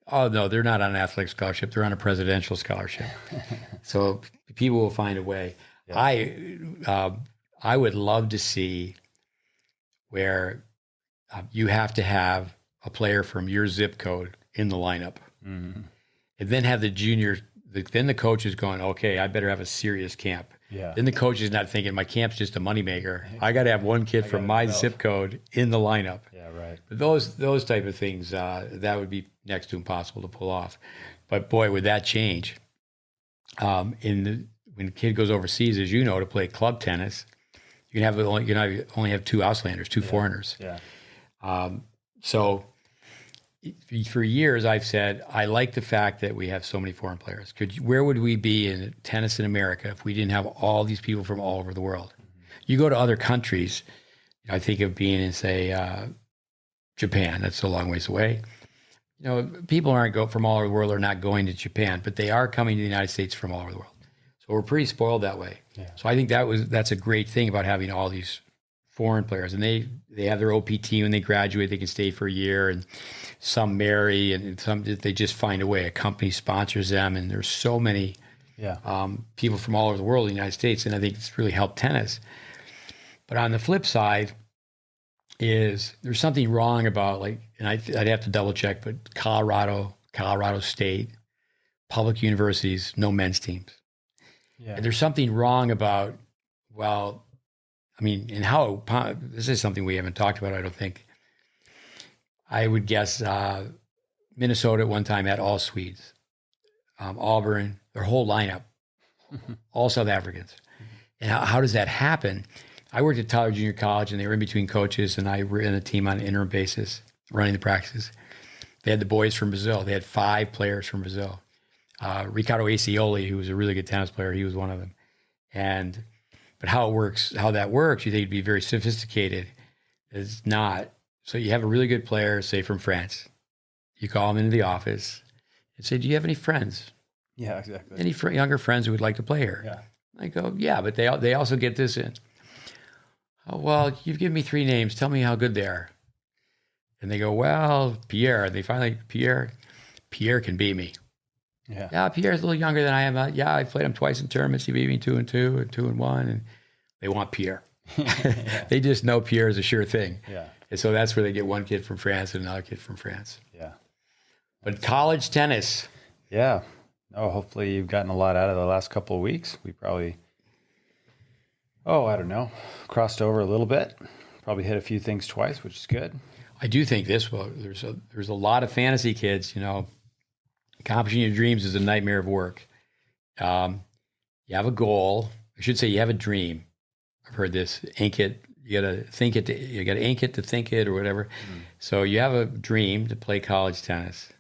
Oh, no, they're not on an athletic scholarship. They're on a presidential scholarship. So people will find a way. Yeah. I would love to see where you have to have a player from your zip code in the lineup. Mm-hmm. And then have the junior, then the coach is going, okay, I better have a serious camp. Yeah. Then the coach is not thinking my camp's just a moneymaker. I got to have one kid from my zip code in the lineup. Yeah, right. But those type of things, that would be next to impossible to pull off. But boy, would that change. When a kid goes overseas, as you know, to play club tennis, you can only have 2 Auslanders, 2 foreigners. Yeah. So for years, I've said, I like the fact that we have so many foreign players. Where would we be in tennis in America if we didn't have all these people from all over the world? Mm-hmm. You go to other countries, I think of being in, say, Japan. That's a long ways away. People from all over the world are not going to Japan, but they are coming to the United States from all over the world. So we're pretty spoiled that way. Yeah. So I think that's a great thing about having all these foreign players, and they have their OPT when they graduate. They can stay for a year, and some marry, and some they just find a way. A company sponsors them, and there's so many people from all over the world in the United States, and I think it's really helped tennis. But on the flip side, is there's something wrong about like, and I'd have to double check, but Colorado State, public universities, no men's teams. Yeah. And there's something wrong about, well, I mean, and how, this is something we haven't talked about, I don't think. I would guess Minnesota at one time had all Swedes, Auburn, their whole lineup, all South Africans. And how does that happen? I worked at Tyler Junior College, and they were in between coaches, and I ran the team on an interim basis, running the practices. They had the boys from Brazil. They had 5 players from Brazil. Ricardo Acioli, who was a really good tennis player, he was one of them. But how that works, you think it'd be very sophisticated. It's not. So you have a really good player, say from France. You call them into the office and say, "Do you have any friends? Yeah, exactly. Any younger friends who would like to play here?" Yeah. I go, "Yeah, but they also get this in." "Oh, well, you've given me 3 names. Tell me how good they are." And they go, "Well, Pierre." They finally, Pierre can beat me. Yeah. Yeah, Pierre's a little younger than I am. Yeah, I played him twice in tournaments. He beat me 2-2 and 2-1. And they want Pierre. Yeah. They just know Pierre is a sure thing. Yeah. And so that's where they get one kid from France and another kid from France. Yeah. But college tennis. Yeah. Oh, hopefully you've gotten a lot out of the last couple of weeks. We probably, I don't know, crossed over a little bit. Probably hit a few things twice, which is good. I do think there's a lot of fantasy kids, accomplishing your dreams is a nightmare of work. You have a goal. I should say you have a dream. I've heard this. Ink it. You got to think it. You got to ink it to think it or whatever. So you have a dream to play college tennis,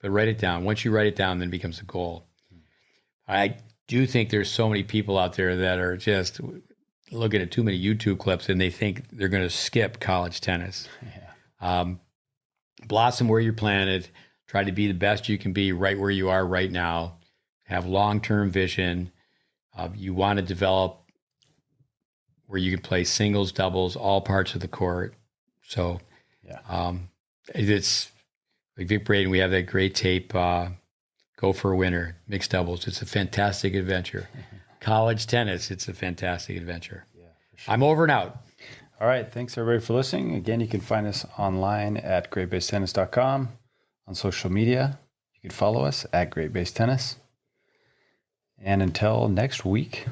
but write it down. Once you write it down, then it becomes a goal. I do think there's so many people out there that are just looking at too many YouTube clips and they think they're going to skip college tennis. Yeah. Blossom where you're planted. Try to be the best you can be right where you are right now. Have long-term vision. You want to develop where you can play singles, doubles, all parts of the court. So it's like Vic Braden, we have that great tape, Go for a Winner, mixed doubles. It's a fantastic adventure. College tennis, it's a fantastic adventure. Yeah, for sure. I'm over and out. All right. Thanks, everybody, for listening. Again, you can find us online at GreatBaseTennis.com. On social media, you can follow us at GreatBase Tennis. And until next week,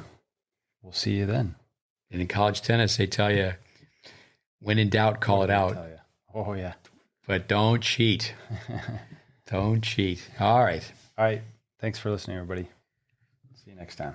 we'll see you then. And in college tennis, they tell you, when in doubt, call it out. Oh, yeah. But don't cheat. Don't cheat. All right. All right. Thanks for listening, everybody. See you next time.